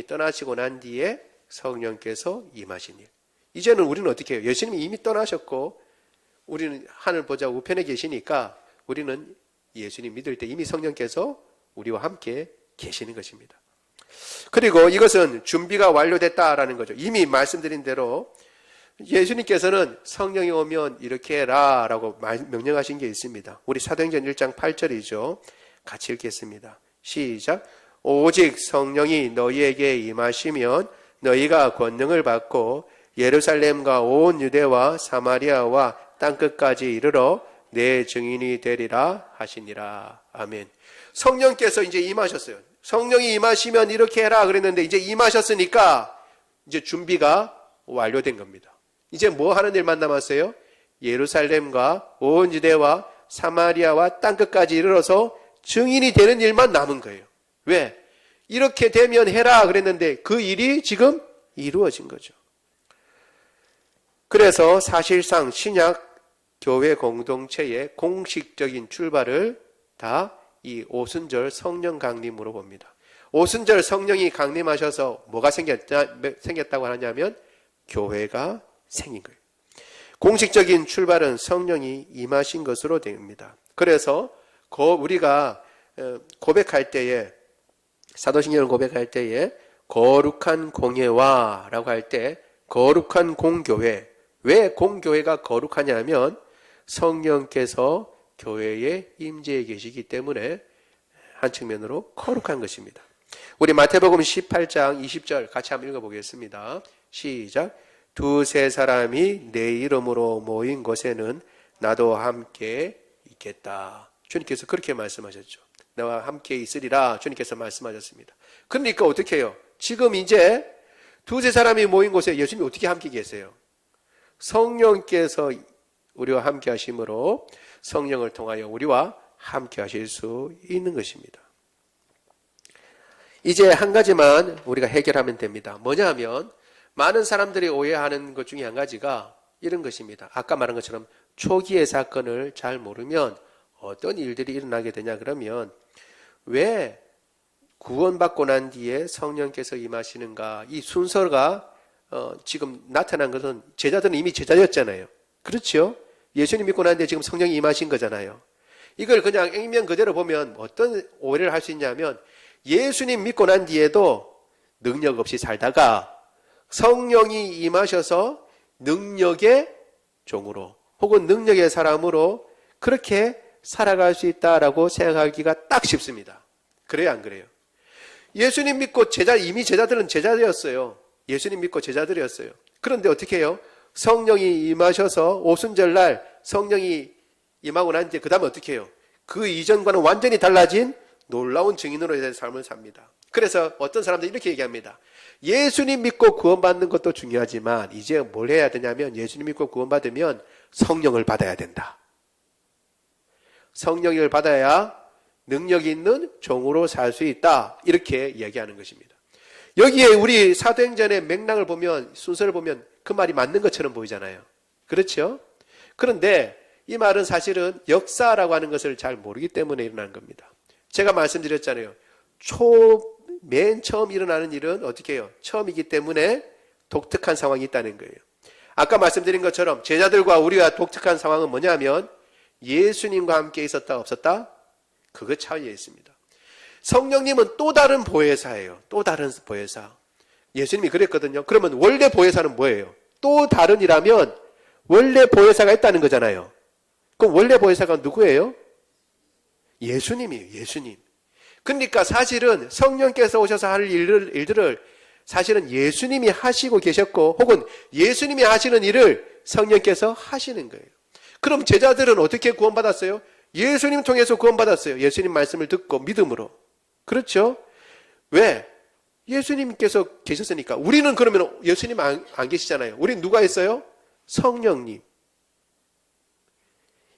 떠나시고 난 뒤에 성령께서 임하신 일. 이제는 우리는 어떻게 해요? 예수님이 이미 떠나셨고 우리는 하늘 보좌 우편에 계시니까 우리는 예수님 믿을 때 이미 성령께서 우리와 함께 계시는 것입니다. 그리고 이것은 준비가 완료됐다라는 거죠. 이미 말씀드린 대로 예수님께서는 성령이 오면 이렇게 해라 라고 명령하신 게 있습니다. 우리 사도행전 1장 8절이죠. 같이 읽겠습니다. 시작. 오직 성령이 너희에게 임하시면 너희가 권능을 받고 예루살렘과 온 유대와 사마리아와 땅끝까지 이르러 내 증인이 되리라 하시니라. 아멘. 성령께서 이제 임하셨어요. 성령이 임하시면 이렇게 해라 그랬는데 이제 임하셨으니까 이제 준비가 완료된 겁니다. 이제 뭐 하는 일만 남았어요? 예루살렘과 온 유대와 사마리아와 땅끝까지 이르러서 증인이 되는 일만 남은 거예요. 왜? 이렇게 되면 해라 그랬는데 그 일이 지금 이루어진 거죠. 그래서 사실상 신약 교회 공동체의 공식적인 출발을 다 이 오순절 성령 강림으로 봅니다. 오순절 성령이 강림하셔서 뭐가 생겼다고 하냐면 교회가 생긴 거예요. 공식적인 출발은 성령이 임하신 것으로 됩니다. 그래서 우리가 고백할 때에 사도신경을 고백할 때에 거룩한 공예와 라고 할 때 거룩한 공교회, 왜 공교회가 거룩하냐면 성령께서 교회에 임재해 계시기 때문에 한 측면으로 거룩한 것입니다. 우리 마태복음 18장 20절 같이 한번 읽어보겠습니다. 시작. 두세 사람이 내 이름으로 모인 곳에는 나도 함께 있겠다. 주님께서 그렇게 말씀하셨죠. 나와 함께 있으리라 주님께서 말씀하셨습니다. 그러니까 어떻게 해요? 지금 이제 두세 사람이 모인 곳에 예수님이 어떻게 함께 계세요? 성령께서 우리와 함께 하심으로 성령을 통하여 우리와 함께 하실 수 있는 것입니다. 이제 한 가지만 우리가 해결하면 됩니다. 뭐냐 하면 많은 사람들이 오해하는 것 중에 한 가지가 이런 것입니다. 아까 말한 것처럼 초기의 사건을 잘 모르면 어떤 일들이 일어나게 되냐 그러면 왜 구원받고 난 뒤에 성령께서 임하시는가, 이 순서가 지금 나타난 것은 제자들은 이미 제자였잖아요. 그렇죠? 예수님 믿고 난 뒤에 지금 성령이 임하신 거잖아요. 이걸 그냥 액면 그대로 보면 어떤 오해를 할 수 있냐면 예수님 믿고 난 뒤에도 능력 없이 살다가 성령이 임하셔서 능력의 종으로 혹은 능력의 사람으로 그렇게 살아갈 수 있다라고 생각하기가 딱 쉽습니다. 그래요, 안 그래요? 예수님 믿고 이미 제자들은 제자들이었어요. 예수님 믿고 제자들이었어요. 그런데 어떻게 해요? 성령이 임하셔서 오순절날 성령이 임하고 난 뒤에 그 다음에 어떻게 해요? 그 이전과는 완전히 달라진 놀라운 증인으로의 삶을 삽니다. 그래서 어떤 사람들이 이렇게 얘기합니다. 예수님 믿고 구원받는 것도 중요하지만 이제 뭘 해야 되냐면 예수님 믿고 구원받으면 성령을 받아야 된다. 성령을 받아야 능력이 있는 종으로 살 수 있다. 이렇게 얘기하는 것입니다. 여기에 우리 사도행전의 맥락을 보면, 순서를 보면 그 말이 맞는 것처럼 보이잖아요. 그렇죠? 그런데 이 말은 사실은 역사라고 하는 것을 잘 모르기 때문에 일어나는 겁니다. 제가 말씀드렸잖아요. 맨 처음 일어나는 일은 어떻게 해요? 처음이기 때문에 독특한 상황이 있다는 거예요. 아까 말씀드린 것처럼 제자들과 우리가 독특한 상황은 뭐냐면 예수님과 함께 있었다 없었다? 그거 차이에 있습니다. 성령님은 또 다른 보혜사예요. 또 다른 보혜사. 예수님이 그랬거든요. 그러면 원래 보혜사는 뭐예요? 또 다른이라면 원래 보혜사가 있다는 거잖아요. 그럼 원래 보혜사가 누구예요? 예수님이에요. 예수님. 그러니까 사실은 성령께서 오셔서 할 일들을 사실은 예수님이 하시고 계셨고 혹은 예수님이 하시는 일을 성령께서 하시는 거예요. 그럼 제자들은 어떻게 구원받았어요? 예수님 통해서 구원받았어요. 예수님 말씀을 듣고 믿음으로. 그렇죠? 왜? 예수님께서 계셨으니까. 우리는 그러면 예수님 안 계시잖아요. 우린 누가 있어요? 성령님.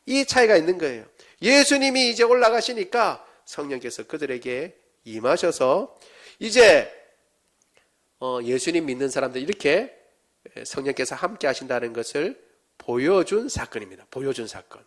이 차이가 있는 거예요. 예수님이 이제 올라가시니까 성령께서 그들에게 임하셔서 이제 예수님 믿는 사람들 이렇게 성령께서 함께 하신다는 것을 보여준 사건입니다. 보여준 사건.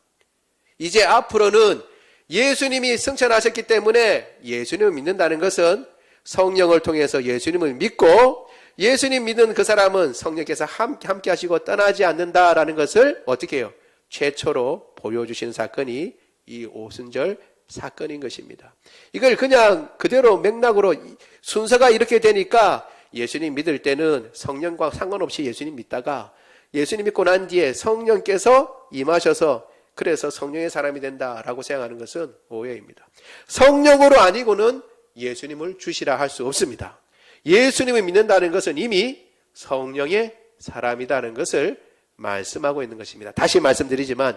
이제 앞으로는 예수님이 승천하셨기 때문에 예수님을 믿는다는 것은 성령을 통해서 예수님을 믿고 예수님 믿는 그 사람은 성령께서 함께 하시고 떠나지 않는다라는 것을 어떻게 해요? 최초로 보여주신 사건이 이 오순절 사건인 것입니다. 이걸 그냥 그대로 맥락으로 순서가 이렇게 되니까 예수님 믿을 때는 성령과 상관없이 예수님 믿다가 예수님 믿고 난 뒤에 성령께서 임하셔서 그래서 성령의 사람이 된다라고 생각하는 것은 오해입니다. 성령으로 아니고는 예수님을 주시라 할 수 없습니다. 예수님을 믿는다는 것은 이미 성령의 사람이라는 것을 말씀하고 있는 것입니다. 다시 말씀드리지만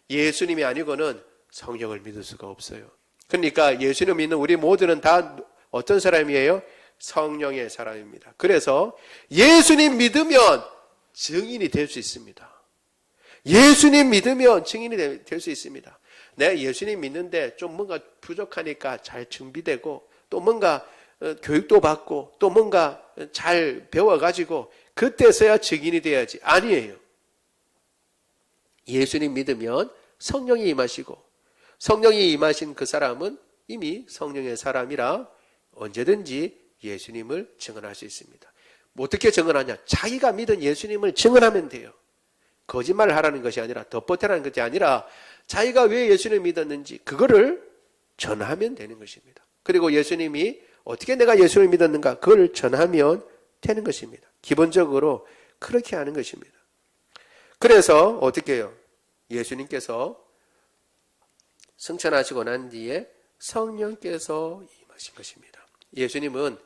예수님이 아니고는 성령을 믿을 수가 없어요. 그러니까 예수님을 믿는 우리 모두는 다 어떤 사람이에요? 성령의 사람입니다. 그래서 예수님 믿으면 증인이 될 수 있습니다. 예수님 믿으면 증인이 될 수 있습니다. 내 예수님 믿는데 좀 뭔가 부족하니까 잘 준비되고 또 뭔가 교육도 받고 또 뭔가 잘 배워가지고 그때서야 증인이 돼야지. 아니에요. 예수님 믿으면 성령이 임하시고 성령이 임하신 그 사람은 이미 성령의 사람이라 언제든지 예수님을 증언할 수 있습니다. 어떻게 증언하냐? 자기가 믿은 예수님을 증언하면 돼요. 거짓말을 하라는 것이 아니라 덧보태라는 것이 아니라 자기가 왜 예수님을 믿었는지 그거를 전하면 되는 것입니다. 그리고 예수님이 어떻게 내가 예수를 믿었는가 그걸 전하면 되는 것입니다. 기본적으로 그렇게 하는 것입니다. 그래서 어떻게 해요? 예수님께서 승천하시고 난 뒤에 성령께서 임하신 것입니다. 예수님은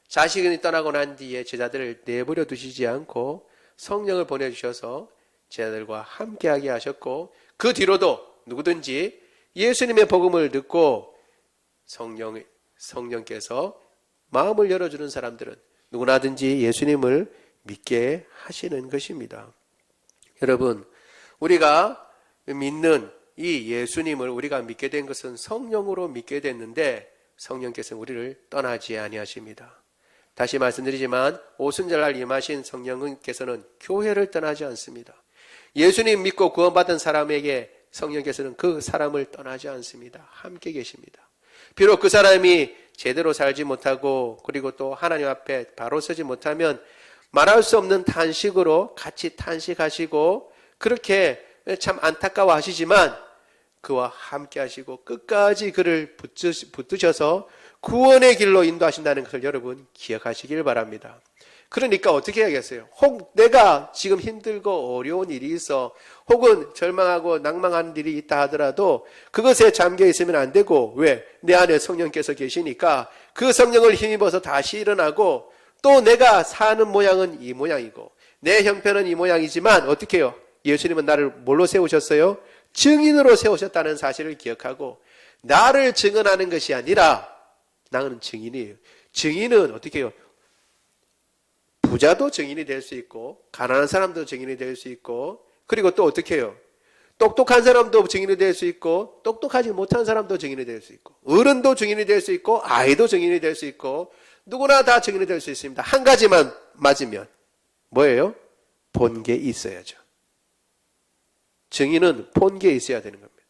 자신이 떠나고 난 뒤에 제자들을 내버려 두시지 않고 성령을 보내주셔서 제자들과 함께하게 하셨고 그 뒤로도 누구든지 예수님의 복음을 듣고 성령께서 마음을 열어주는 사람들은 누구나든지 예수님을 믿게 하시는 것입니다. 여러분, 우리가 믿는 이 예수님을 우리가 믿게 된 것은 성령으로 믿게 됐는데 성령께서는 우리를 떠나지 아니하십니다. 다시 말씀드리지만 오순절날 임하신 성령께서는 교회를 떠나지 않습니다. 예수님 믿고 구원받은 사람에게 성령께서는 그 사람을 떠나지 않습니다. 함께 계십니다. 비록 그 사람이 제대로 살지 못하고 그리고 또 하나님 앞에 바로 서지 못하면 말할 수 없는 탄식으로 같이 탄식하시고 그렇게 참 안타까워 하시지만 그와 함께 하시고 끝까지 그를 붙드셔서 구원의 길로 인도하신다는 것을 여러분 기억하시길 바랍니다. 그러니까 어떻게 해야겠어요? 혹 내가 지금 힘들고 어려운 일이 있어 혹은 절망하고 낭망하는 일이 있다 하더라도 그것에 잠겨 있으면 안 되고 왜? 내 안에 성령께서 계시니까 그 성령을 힘입어서 다시 일어나고 또 내가 사는 모양은 이 모양이고 내 형편은 이 모양이지만 어떻게 해요? 예수님은 나를 뭘로 세우셨어요? 증인으로 세우셨다는 사실을 기억하고 나를 증언하는 것이 아니라 나는 증인이에요. 증인은 어떻게 해요? 부자도 증인이 될 수 있고 가난한 사람도 증인이 될 수 있고 그리고 또 어떻게 해요? 똑똑한 사람도 증인이 될 수 있고 똑똑하지 못한 사람도 증인이 될 수 있고 어른도 증인이 될 수 있고 아이도 증인이 될 수 있고 누구나 다 증인이 될 수 있습니다. 한 가지만 맞으면 뭐예요? 본 게 있어야죠. 증인은 본 게 있어야 되는 겁니다.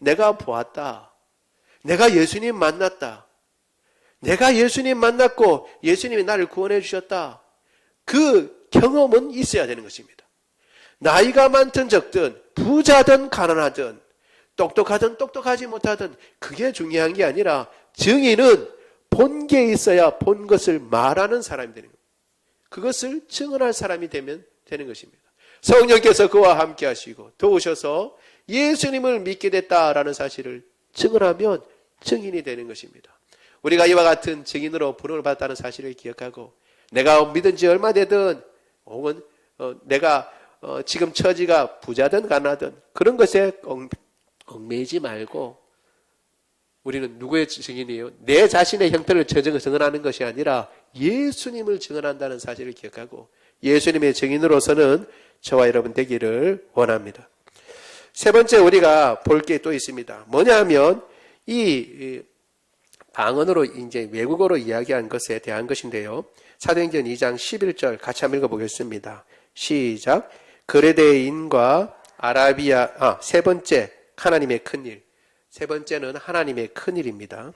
내가 보았다. 내가 예수님 만났다. 내가 예수님 만났고 예수님이 나를 구원해 주셨다. 그 경험은 있어야 되는 것입니다. 나이가 많든 적든 부자든 가난하든 똑똑하든 똑똑하지 못하든 그게 중요한 게 아니라 증인은 본 게 있어야 본 것을 말하는 사람이 되는 겁니다. 그것을 증언할 사람이 되면 되는 것입니다. 성령께서 그와 함께 하시고 도우셔서 예수님을 믿게 됐다라는 사실을 증언하면 증인이 되는 것입니다. 우리가 이와 같은 증인으로 부름을 받았다는 사실을 기억하고 내가 믿은 지 얼마 되든 혹은 내가 지금 처지가 부자든 가난하든 그런 것에 얽매이지 말고 우리는 누구의 증인이에요? 내 자신의 형편을 증언하는 것이 아니라 예수님을 증언한다는 사실을 기억하고 예수님의 증인으로서는 저와 여러분 되기를 원합니다. 세 번째 우리가 볼 게 또 있습니다. 뭐냐 하면 이 방언으로 이제 외국어로 이야기한 것에 대한 것인데요. 사도행전 2장 11절 같이 한번 읽어보겠습니다. 시작. 그레데인과 세 번째 하나님의 큰일. 세 번째는 하나님의 큰일입니다.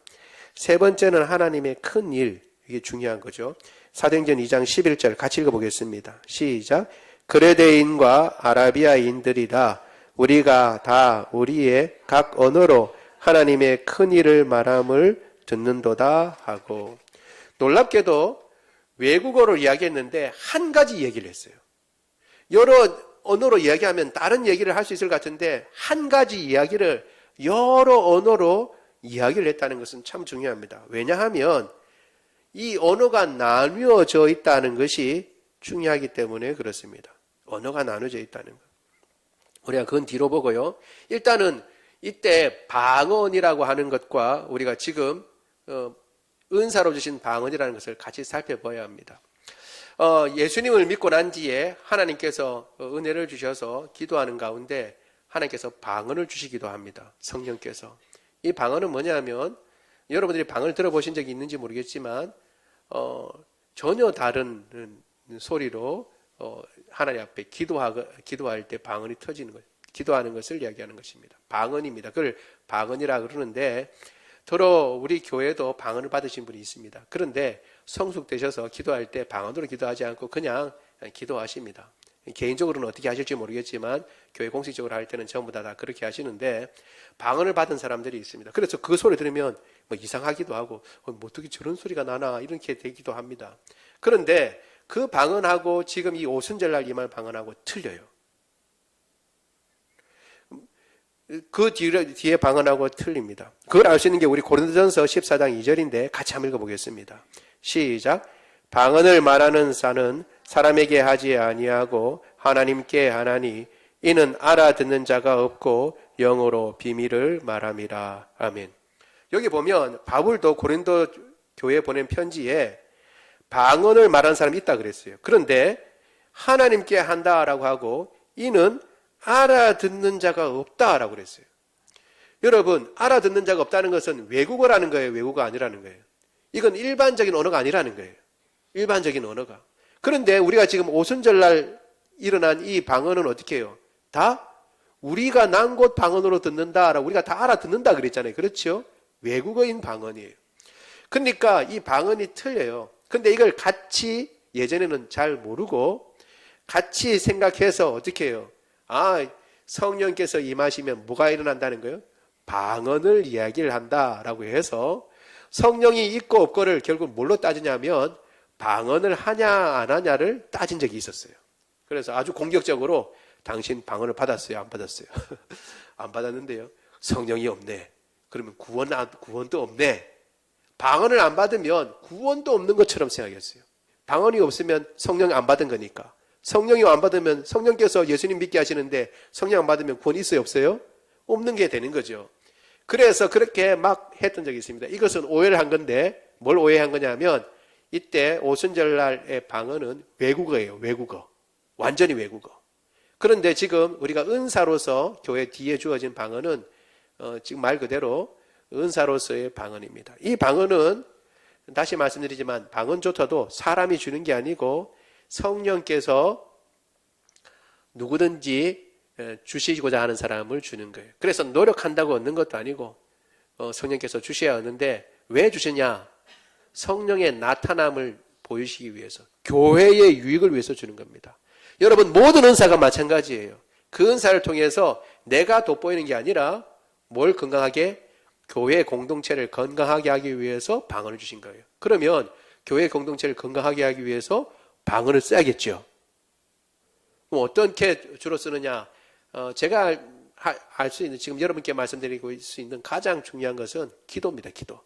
세 번째는 하나님의 큰일. 이게 중요한 거죠. 사도행전 2장 11절 같이 읽어보겠습니다. 시작. 그레데인과 아라비아인들이라 우리가 다 우리의 각 언어로 하나님의 큰일을 말함을 듣는도다 하고 놀랍게도 외국어로 이야기했는데 한 가지 얘기를 했어요. 여러 언어로 이야기하면 다른 얘기를 할 수 있을 것 같은데 한 가지 이야기를 여러 언어로 이야기를 했다는 것은 참 중요합니다. 왜냐하면 이 언어가 나뉘어져 있다는 것이 중요하기 때문에 그렇습니다. 언어가 나눠져 있다는 것. 우리가 그건 뒤로 보고요. 일단은 이때 방언이라고 하는 것과 우리가 지금 은사로 주신 방언이라는 것을 같이 살펴봐야 합니다. 예수님을 믿고 난 뒤에 하나님께서 은혜를 주셔서 기도하는 가운데 하나님께서 방언을 주시기도 합니다. 성령께서. 이 방언은 뭐냐면 여러분들이 방언을 들어보신 적이 있는지 모르겠지만 전혀 다른 소리로 하나님 앞에 기도할 때 방언이 터지는 것, 기도하는 것을 이야기하는 것입니다. 방언입니다. 그걸 방언이라 그러는데 더러 우리 교회도 방언을 받으신 분이 있습니다. 그런데 성숙되셔서 기도할 때 방언으로 기도하지 않고 그냥 기도하십니다. 개인적으로는 어떻게 하실지 모르겠지만 교회 공식적으로 할 때는 전부 다 그렇게 하시는데 방언을 받은 사람들이 있습니다. 그래서 그 소리 들으면 뭐 이상하기도 하고 뭐 어떻게 저런 소리가 나나 이렇게 되기도 합니다. 그런데 그 방언하고 지금 이 오순절날 이 말 방언하고 틀려요. 그 뒤에 방언하고 틀립니다. 그걸 알 수 있는 게 우리 고린도전서 14장 2절인데 같이 한번 읽어보겠습니다. 시작. 방언을 말하는 자는 사람에게 하지 아니하고 하나님께 하나니 이는 알아듣는 자가 없고 영어로 비밀을 말함이라. 아멘. 여기 보면 바울도 고린도 교회에 보낸 편지에 방언을 말하는 사람이 있다 그랬어요. 그런데 하나님께 한다라고 하고 이는 알아듣는 자가 없다라고 그랬어요. 여러분, 알아듣는 자가 없다는 것은 외국어라는 거예요? 외국어 아니라는 거예요? 이건 일반적인 언어가 아니라는 거예요. 일반적인 언어가. 그런데 우리가 지금 오순절날 일어난 이 방언은 어떻게 해요? 다 우리가 난 곳 방언으로 듣는다라고 우리가 다 알아듣는다 그랬잖아요. 그렇죠? 외국어인 방언이에요. 그러니까 이 방언이 틀려요. 근데 이걸 같이 예전에는 잘 모르고 같이 생각해서 어떻게 해요? 아, 성령께서 임하시면 뭐가 일어난다는 거예요? 방언을 이야기를 한다라고 해서 성령이 있고 없고를 결국 뭘로 따지냐면 방언을 하냐 안 하냐를 따진 적이 있었어요. 그래서 아주 공격적으로 당신 방언을 받았어요? 안 받았어요? 안 받았는데요. 성령이 없네. 그러면 구원도 없네. 방언을 안 받으면 구원도 없는 것처럼 생각했어요. 방언이 없으면 성령 안 받은 거니까. 성령이 안 받으면 성령께서 예수님 믿게 하시는데 성령 안 받으면 구원 있어요? 없어요? 없는 게 되는 거죠. 그래서 그렇게 막 했던 적이 있습니다. 이것은 오해를 한 건데 뭘 오해한 거냐면 이때 오순절날의 방언은 외국어예요. 외국어. 완전히 외국어. 그런데 지금 우리가 은사로서 교회 뒤에 주어진 방언은 지금 말 그대로 은사로서의 방언입니다. 이 방언은 다시 말씀드리지만 방언조차도 사람이 주는 게 아니고 성령께서 누구든지 주시고자 하는 사람을 주는 거예요. 그래서 노력한다고 얻는 것도 아니고 성령께서 주셔야 하는데 왜 주시냐? 성령의 나타남을 보이시기 위해서 교회의 유익을 위해서 주는 겁니다. 여러분 모든 은사가 마찬가지예요. 그 은사를 통해서 내가 돋보이는 게 아니라 뭘 건강하게? 교회 공동체를 건강하게 하기 위해서 방언을 주신 거예요. 그러면 교회 공동체를 건강하게 하기 위해서 방언을 써야겠죠. 그럼 어떻게 주로 쓰느냐? 제가 알 수 있는, 지금 여러분께 말씀드리고 있을 수 있는 가장 중요한 것은 기도입니다. 기도.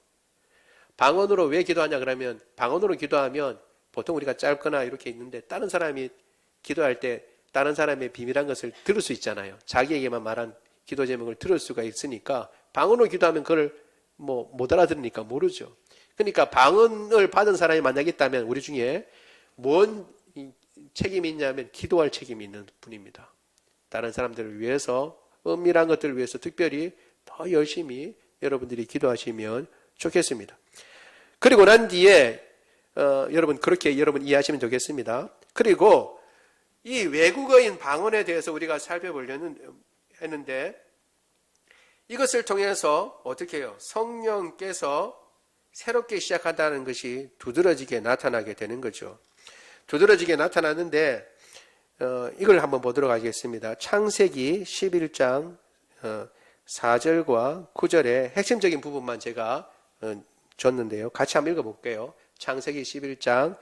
방언으로 왜 기도하냐 그러면 방언으로 기도하면 보통 우리가 짧거나 이렇게 있는데 다른 사람이 기도할 때 다른 사람의 비밀한 것을 들을 수 있잖아요. 자기에게만 말한 기도 제목을 들을 수가 있으니까 방언으로 기도하면 그걸 못 알아들으니까 모르죠. 그러니까 방언을 받은 사람이 만약에 있다면 우리 중에 뭔 책임이 있냐면 기도할 책임이 있는 분입니다. 다른 사람들을 위해서 은밀한 것들을 위해서 특별히 더 열심히 여러분들이 기도하시면 좋겠습니다. 그리고 난 뒤에 여러분 그렇게 여러분 이해하시면 좋겠습니다. 그리고 이 외국어인 방언에 대해서 우리가 살펴보려는 했는데 이것을 통해서 어떻게 해요? 성령께서 새롭게 시작한다는 것이 두드러지게 나타나게 되는 거죠. 두드러지게 나타나는데 이걸 한번 보도록 하겠습니다. 창세기 11장 4절과 9절의 핵심적인 부분만 제가 줬는데요. 같이 한번 읽어볼게요. 창세기 11장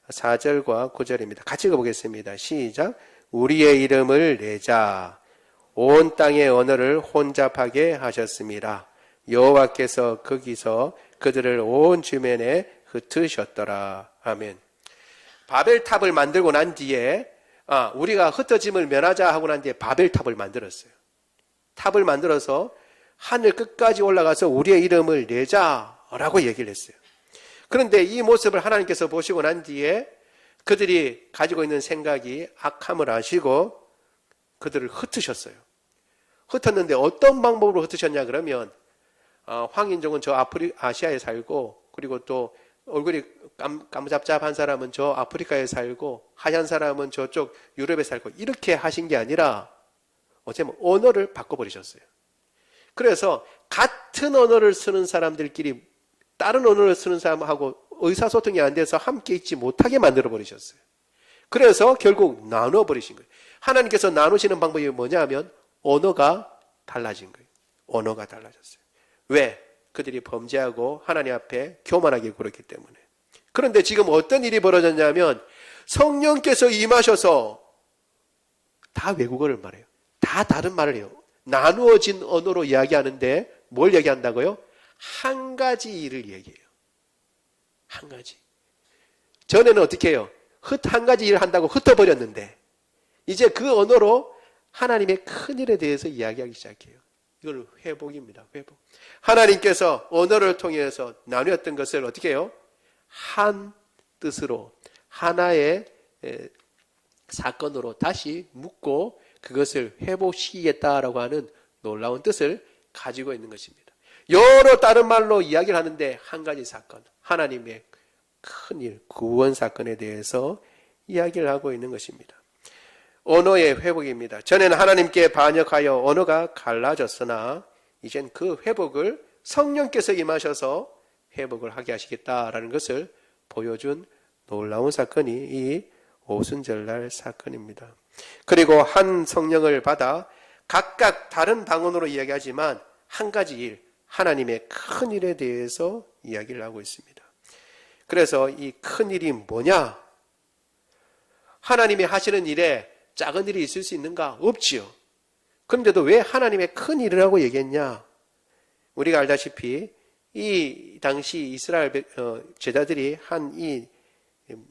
4절과 9절입니다. 같이 읽어보겠습니다. 시작. 우리의 이름을 내자. 온 땅의 언어를 혼잡하게 하셨습니다. 여호와께서 거기서 그들을 온 주변에 흩으셨더라. 아멘. 바벨탑을 만들고 난 뒤에 우리가 흩어짐을 면하자 하고 난 뒤에 바벨탑을 만들었어요. 탑을 만들어서 하늘 끝까지 올라가서 우리의 이름을 내자라고 얘기를 했어요. 그런데 이 모습을 하나님께서 보시고 난 뒤에 그들이 가지고 있는 생각이 악함을 아시고 그들을 흩으셨어요. 흩었는데 어떤 방법으로 흩으셨냐 그러면 황인종은 저 아시아에 살고 그리고 또 얼굴이 까무잡잡한 사람은 저 아프리카에 살고 하얀 사람은 저쪽 유럽에 살고 이렇게 하신 게 아니라 어쩌면 언어를 바꿔버리셨어요. 그래서 같은 언어를 쓰는 사람들끼리 다른 언어를 쓰는 사람하고 의사소통이 안 돼서 함께 있지 못하게 만들어버리셨어요. 그래서 결국 나눠버리신 거예요. 하나님께서 나누시는 방법이 뭐냐 하면 언어가 달라진 거예요. 언어가 달라졌어요. 왜? 그들이 범죄하고 하나님 앞에 교만하게 굴었기 때문에. 그런데 지금 어떤 일이 벌어졌냐면 성령께서 임하셔서 다 외국어를 말해요. 다 다른 말을 해요. 나누어진 언어로 이야기하는데 뭘 얘기한다고요? 한 가지 일을 얘기해요. 한 가지. 전에는 어떻게 해요? 한 가지 일을 한다고 흩어버렸는데 이제 그 언어로 하나님의 큰 일에 대해서 이야기하기 시작해요. 이걸 회복입니다. 회복. 하나님께서 언어를 통해서 나누었던 것을 어떻게 해요? 한 뜻으로 하나의 사건으로 다시 묶고 그것을 회복시키겠다라고 하는 놀라운 뜻을 가지고 있는 것입니다. 여러 다른 말로 이야기를 하는데 한 가지 사건, 하나님의 큰일, 구원 사건에 대해서 이야기를 하고 있는 것입니다. 언어의 회복입니다. 전에는 하나님께 반역하여 언어가 갈라졌으나 이젠 그 회복을 성령께서 임하셔서 회복을 하게 하시겠다라는 것을 보여준 놀라운 사건이 이 오순절날 사건입니다. 그리고 한 성령을 받아 각각 다른 방언으로 이야기하지만 한 가지 일, 하나님의 큰 일에 대해서 이야기를 하고 있습니다. 그래서 이 큰 일이 뭐냐? 하나님이 하시는 일에 작은 일이 있을 수 있는가? 없지요. 그런데도 왜 하나님의 큰 일을 하고 얘기했냐? 우리가 알다시피 이 당시 이스라엘 제자들이 한 이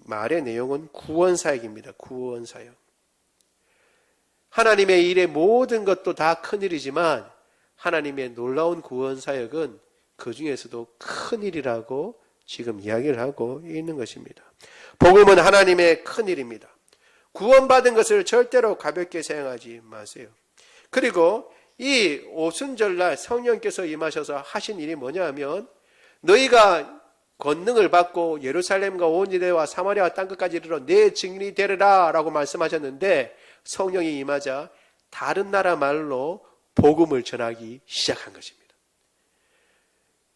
말의 내용은 구원사역입니다. 구원사역. 하나님의 일의 모든 것도 다 큰일이지만 하나님의 놀라운 구원사역은 그 중에서도 큰일이라고 지금 이야기를 하고 있는 것입니다. 복음은 하나님의 큰일입니다. 구원받은 것을 절대로 가볍게 생각하지 마세요. 그리고 이 오순절날 성령께서 임하셔서 하신 일이 뭐냐 하면 너희가 권능을 받고 예루살렘과 온 유대와 사마리아와 땅끝까지 이르러 내 증인이 되리라 라고 말씀하셨는데 성령이 임하자 다른 나라 말로 복음을 전하기 시작한 것입니다.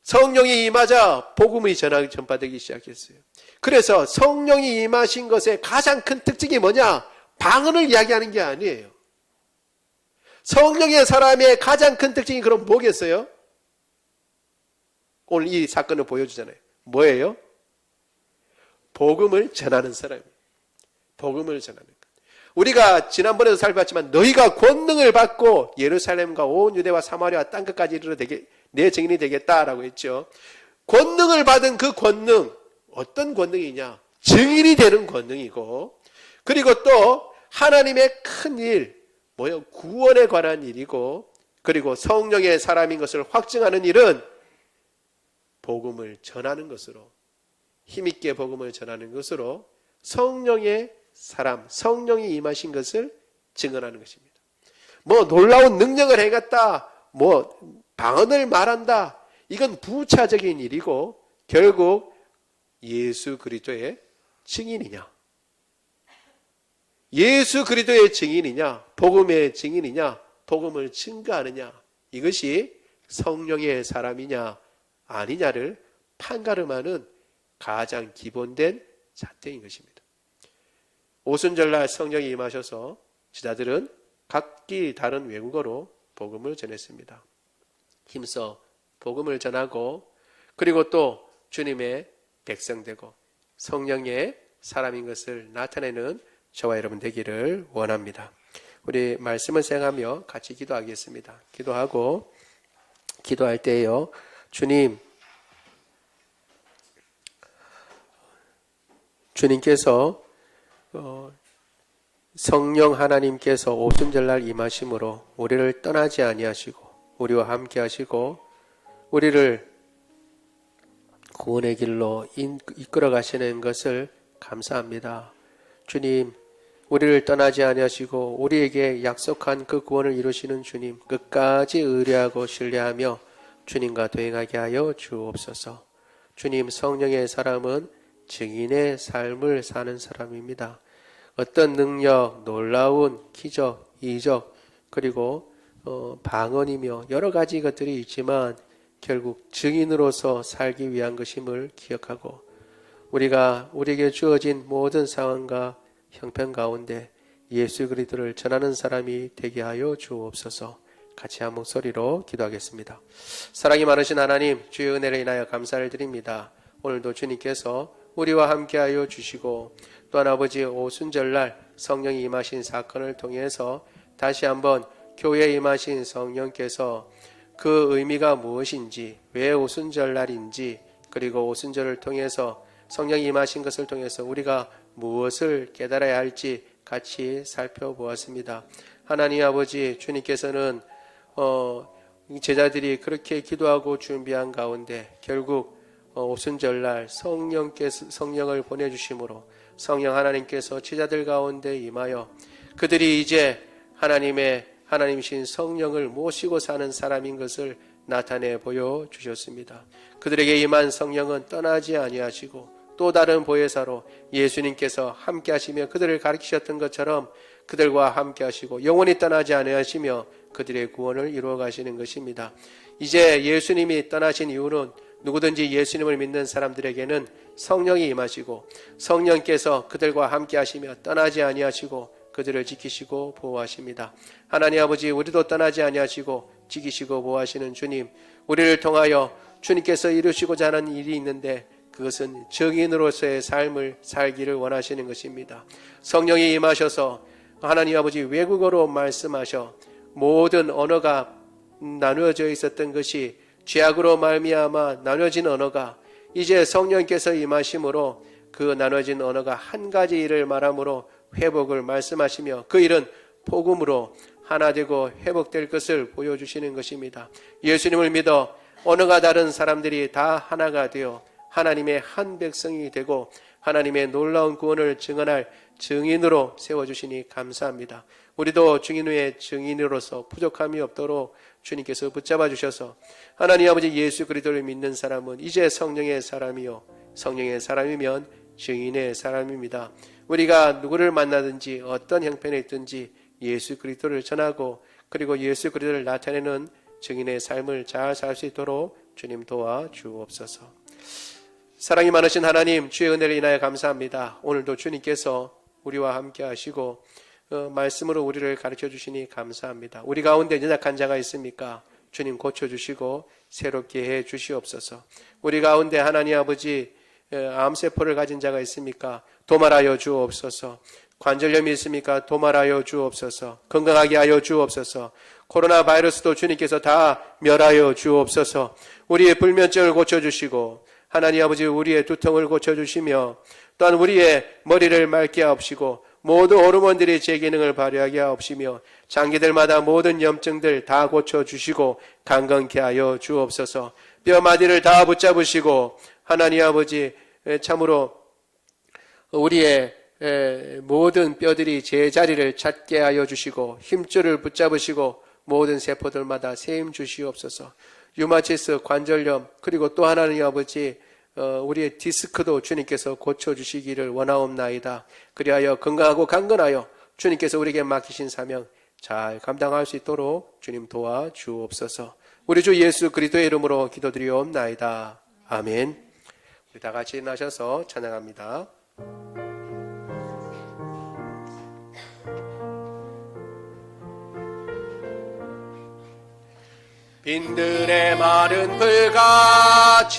성령이 임하자 복음이 전파되기 시작했어요. 그래서 성령이 임하신 것의 가장 큰 특징이 뭐냐? 방언을 이야기하는 게 아니에요. 성령의 사람의 가장 큰 특징이 그럼 뭐겠어요? 오늘 이 사건을 보여주잖아요. 뭐예요? 복음을 전하는 사람이에요. 복음을 전하는 것. 우리가 지난번에도 살펴봤지만 너희가 권능을 받고 예루살렘과 온 유대와 사마리아 땅끝까지 이르러 내 증인이 되겠다라고 했죠. 권능을 받은 그 권능, 어떤 권능이냐? 증인이 되는 권능이고, 그리고 또 하나님의 큰 일, 뭐요? 구원에 관한 일이고, 그리고 성령의 사람인 것을 확증하는 일은 복음을 전하는 것으로, 힘있게 복음을 전하는 것으로 성령의 사람, 성령이 임하신 것을 증언하는 것입니다. 뭐 놀라운 능력을 행했다, 뭐 방언을 말한다, 이건 부차적인 일이고 결국 예수 그리스도의 증인이냐, 예수 그리스도의 증인이냐, 복음의 증인이냐, 복음을 증거하느냐, 이것이 성령의 사람이냐 아니냐를 판가름하는 가장 기본된 잣대인 것입니다. 오순절날 성령이 임하셔서 제자들은 각기 다른 외국어로 복음을 전했습니다. 힘써 복음을 전하고, 그리고 또 주님의 백성 되고 성령의 사람인 것을 나타내는 저와 여러분 되기를 원합니다. 우리 말씀을 생각하며 같이 기도하겠습니다. 기도할 때에요, 주님께서 성령 하나님께서 오순절날 임하심으로 우리를 떠나지 아니하시고 우리와 함께 하시고 우리를 구원의 길로 이끌어 가시는 것을 감사합니다. 주님, 우리를 떠나지 아니하시고 우리에게 약속한 그 구원을 이루시는 주님, 끝까지 의뢰하고 신뢰하며 주님과 동행하게 하여 주옵소서. 주님, 성령의 사람은 증인의 삶을 사는 사람입니다. 어떤 능력, 놀라운 기적, 이적, 그리고 방언이며 여러 가지 것들이 있지만 결국 증인으로서 살기 위한 것임을 기억하고 우리에게 주어진 모든 상황과 형편 가운데 예수 그리스도를 전하는 사람이 되게 하여 주옵소서. 같이 한 목소리로 기도하겠습니다. 사랑이 많으신 하나님, 주의 은혜를 인하여 감사를 드립니다. 오늘도 주님께서 우리와 함께하여 주시고 또한 아버지 오순절날 성령이 임하신 사건을 통해서 다시 한번 교회에 임하신 성령께서 그 의미가 무엇인지, 왜 오순절날인지, 그리고 오순절을 통해서 성령이 임하신 것을 통해서 우리가 무엇을 깨달아야 할지 같이 살펴보았습니다. 하나님 아버지, 주님께서는 제자들이 그렇게 기도하고 준비한 가운데 결국 오순절날 성령을 보내주심으로 성령 하나님께서 제자들 가운데 임하여 그들이 이제 하나님이신 성령을 모시고 사는 사람인 것을 나타내 보여주셨습니다. 그들에게 임한 성령은 떠나지 아니하시고 또 다른 보혜사로 예수님께서 함께 하시며 그들을 가르치셨던 것처럼 그들과 함께 하시고 영원히 떠나지 아니하시며 그들의 구원을 이루어 가시는 것입니다. 이제 예수님이 떠나신 이후는 누구든지 예수님을 믿는 사람들에게는 성령이 임하시고 성령께서 그들과 함께 하시며 떠나지 아니하시고 그들을 지키시고 보호하십니다. 하나님 아버지, 우리도 떠나지 아니하시고 지키시고 보호하시는 주님, 우리를 통하여 주님께서 이루시고자 하는 일이 있는데 그것은 증인으로서의 삶을 살기를 원하시는 것입니다. 성령이 임하셔서 하나님 아버지 외국어로 말씀하셔 모든 언어가 나누어져 있었던 것이 죄악으로 말미암아 나눠진 언어가 이제 성령께서 임하심으로 그 나눠진 언어가 한 가지 일을 말함으로 회복을 말씀하시며 그 일은 복음으로 하나 되고 회복될 것을 보여주시는 것입니다. 예수님을 믿어 언어가 다른 사람들이 다 하나가 되어 하나님의 한 백성이 되고 하나님의 놀라운 구원을 증언할 증인으로 세워주시니 감사합니다. 우리도 증인 후에 증인으로서 부족함이 없도록 주님께서 붙잡아 주셔서 하나님 아버지 예수 그리스도를 믿는 사람은 이제 성령의 사람이요 성령의 사람이면 증인의 사람입니다. 우리가 누구를 만나든지 어떤 형편에 있든지 예수 그리스도를 전하고 그리고 예수 그리스도를 나타내는 증인의 삶을 잘 살 수 있도록 주님 도와주옵소서. 사랑이 많으신 하나님, 주의 은혜를 인하여 감사합니다. 오늘도 주님께서 우리와 함께 하시고 말씀으로 우리를 가르쳐 주시니 감사합니다. 우리 가운데 연약한 자가 있습니까? 주님 고쳐주시고 새롭게 해 주시옵소서. 우리 가운데 하나님 아버지 암세포를 가진 자가 있습니까? 도말하여 주옵소서. 관절염이 있습니까? 도말하여 주옵소서. 건강하게 하여 주옵소서. 코로나 바이러스도 주님께서 다 멸하여 주옵소서. 우리의 불면증을 고쳐주시고 하나님 아버지 우리의 두통을 고쳐주시며 또한 우리의 머리를 맑게 하옵시고 모든 호르몬들이 제 기능을 발휘하게 하옵시며 장기들마다 모든 염증들 다 고쳐주시고 강건케 하여 주옵소서. 뼈마디를 다 붙잡으시고 하나님 아버지 참으로 우리의 모든 뼈들이 제자리를 찾게 하여 주시고 힘줄을 붙잡으시고 모든 세포들마다 세임 주시옵소서. 류마티스 관절염 그리고 또 하나님 아버지 우리의 디스크도 주님께서 고쳐주시기를 원하옵나이다. 그리하여 건강하고 강건하여 주님께서 우리에게 맡기신 사명 잘 감당할 수 있도록 주님 도와주옵소서. 우리 주 예수 그리스도의 이름으로 기도드리옵나이다. 아멘. 우리 다 같이 일어나셔서 찬양합니다. 빈들의 마른 풀같이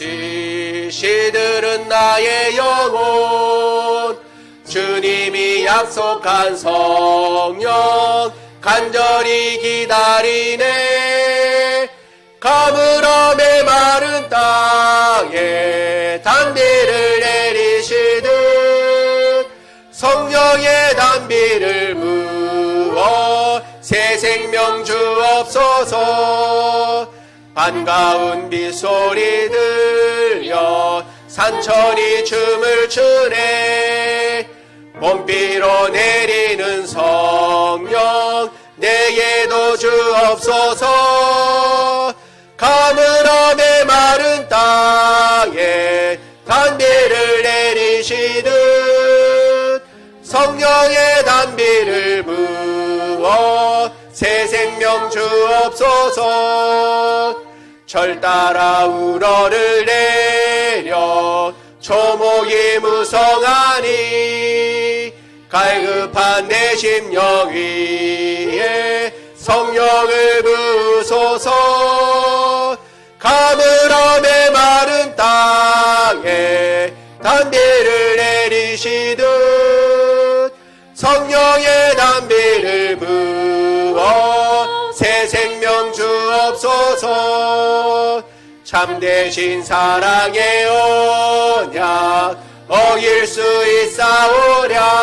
시들은 나의 영혼 주님이 약속한 성령 간절히 기다리네. 가물음의 마른 땅에 단비를 내리시듯 성령의 단비를 부어 새 생명 주옵소서. 반가운 빗소리 들려 산천이 춤을 추네. 봄비로 내리는 성령 내게도 주옵소서. 가물음의 마른 땅에 단비를 내리시듯 성령의 단비를 부어 새 생명 주옵소서. 절 따라 우러를 내려 초목이 무성하니 갈급한 내 심령 위에 성령을 부으소서. 가물음의 마른 땅에 단비를 내리시듯 성령의 단비를 부어 새 생명 주옵소서. 참되신 사랑의 언약 어길 수 있사오랴.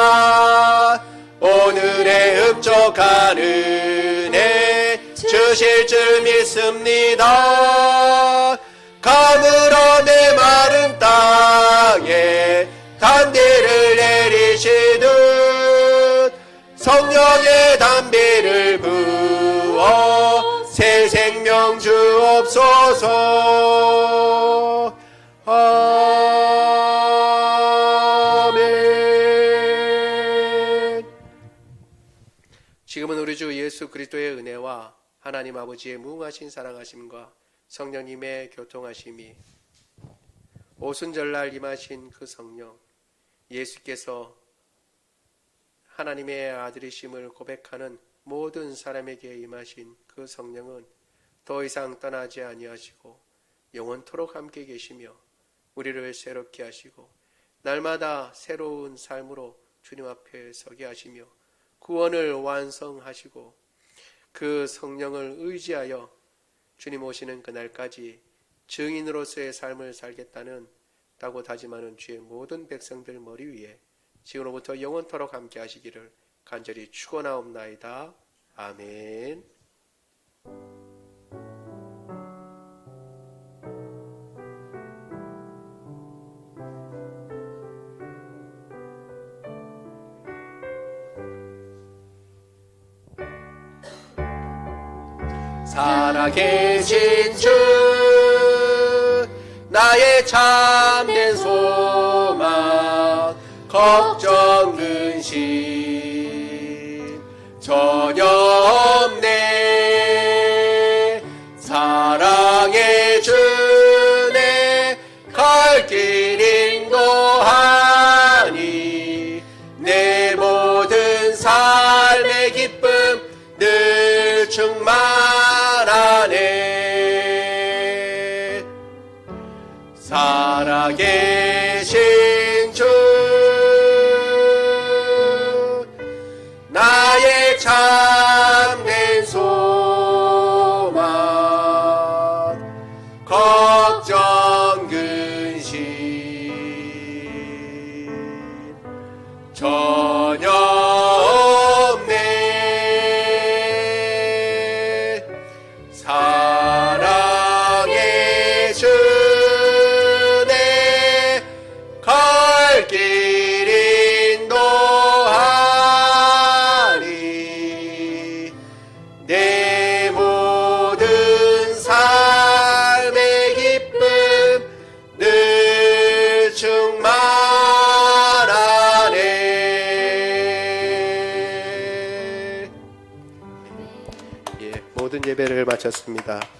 오늘의 흡족한 은혜 주실 줄 믿습니다. 가물음의 마른 땅에 단비를 내리시듯 성령의 단비를 부어 새 생명 주옵소서. 아멘. 예수 그리스도의 은혜와 하나님 아버지의 무궁하신 사랑하심과 성령님의 교통하심이 오순절날 임하신 그 성령, 예수께서 하나님의 아들이심을 고백하는 모든 사람에게 임하신 그 성령은 더 이상 떠나지 아니하시고 영원토록 함께 계시며 우리를 새롭게 하시고 날마다 새로운 삶으로 주님 앞에 서게 하시며 구원을 완성하시고 그 성령을 의지하여 주님 오시는 그날까지 증인으로서의 삶을 살겠다는 다고 다짐하는 주의 모든 백성들 머리 위에 지금로부터 영원토록 함께 하시기를 간절히 축원하옵나이다. 아멘. 살아계신 주 나의 참된 소망 걱정 근심 전혀 없네. 사랑의 주내 갈 길 인도하니 내 모든 삶의 기쁨 늘 충만하네. 살아계신 주 나의 참된 소망 걱정 근심 전혀 없네. 사랑의 주내 갈 길 인도하니 내 모든 삶의 기쁨 늘 충만하네. 예, 모든 예배를 마쳤습니다.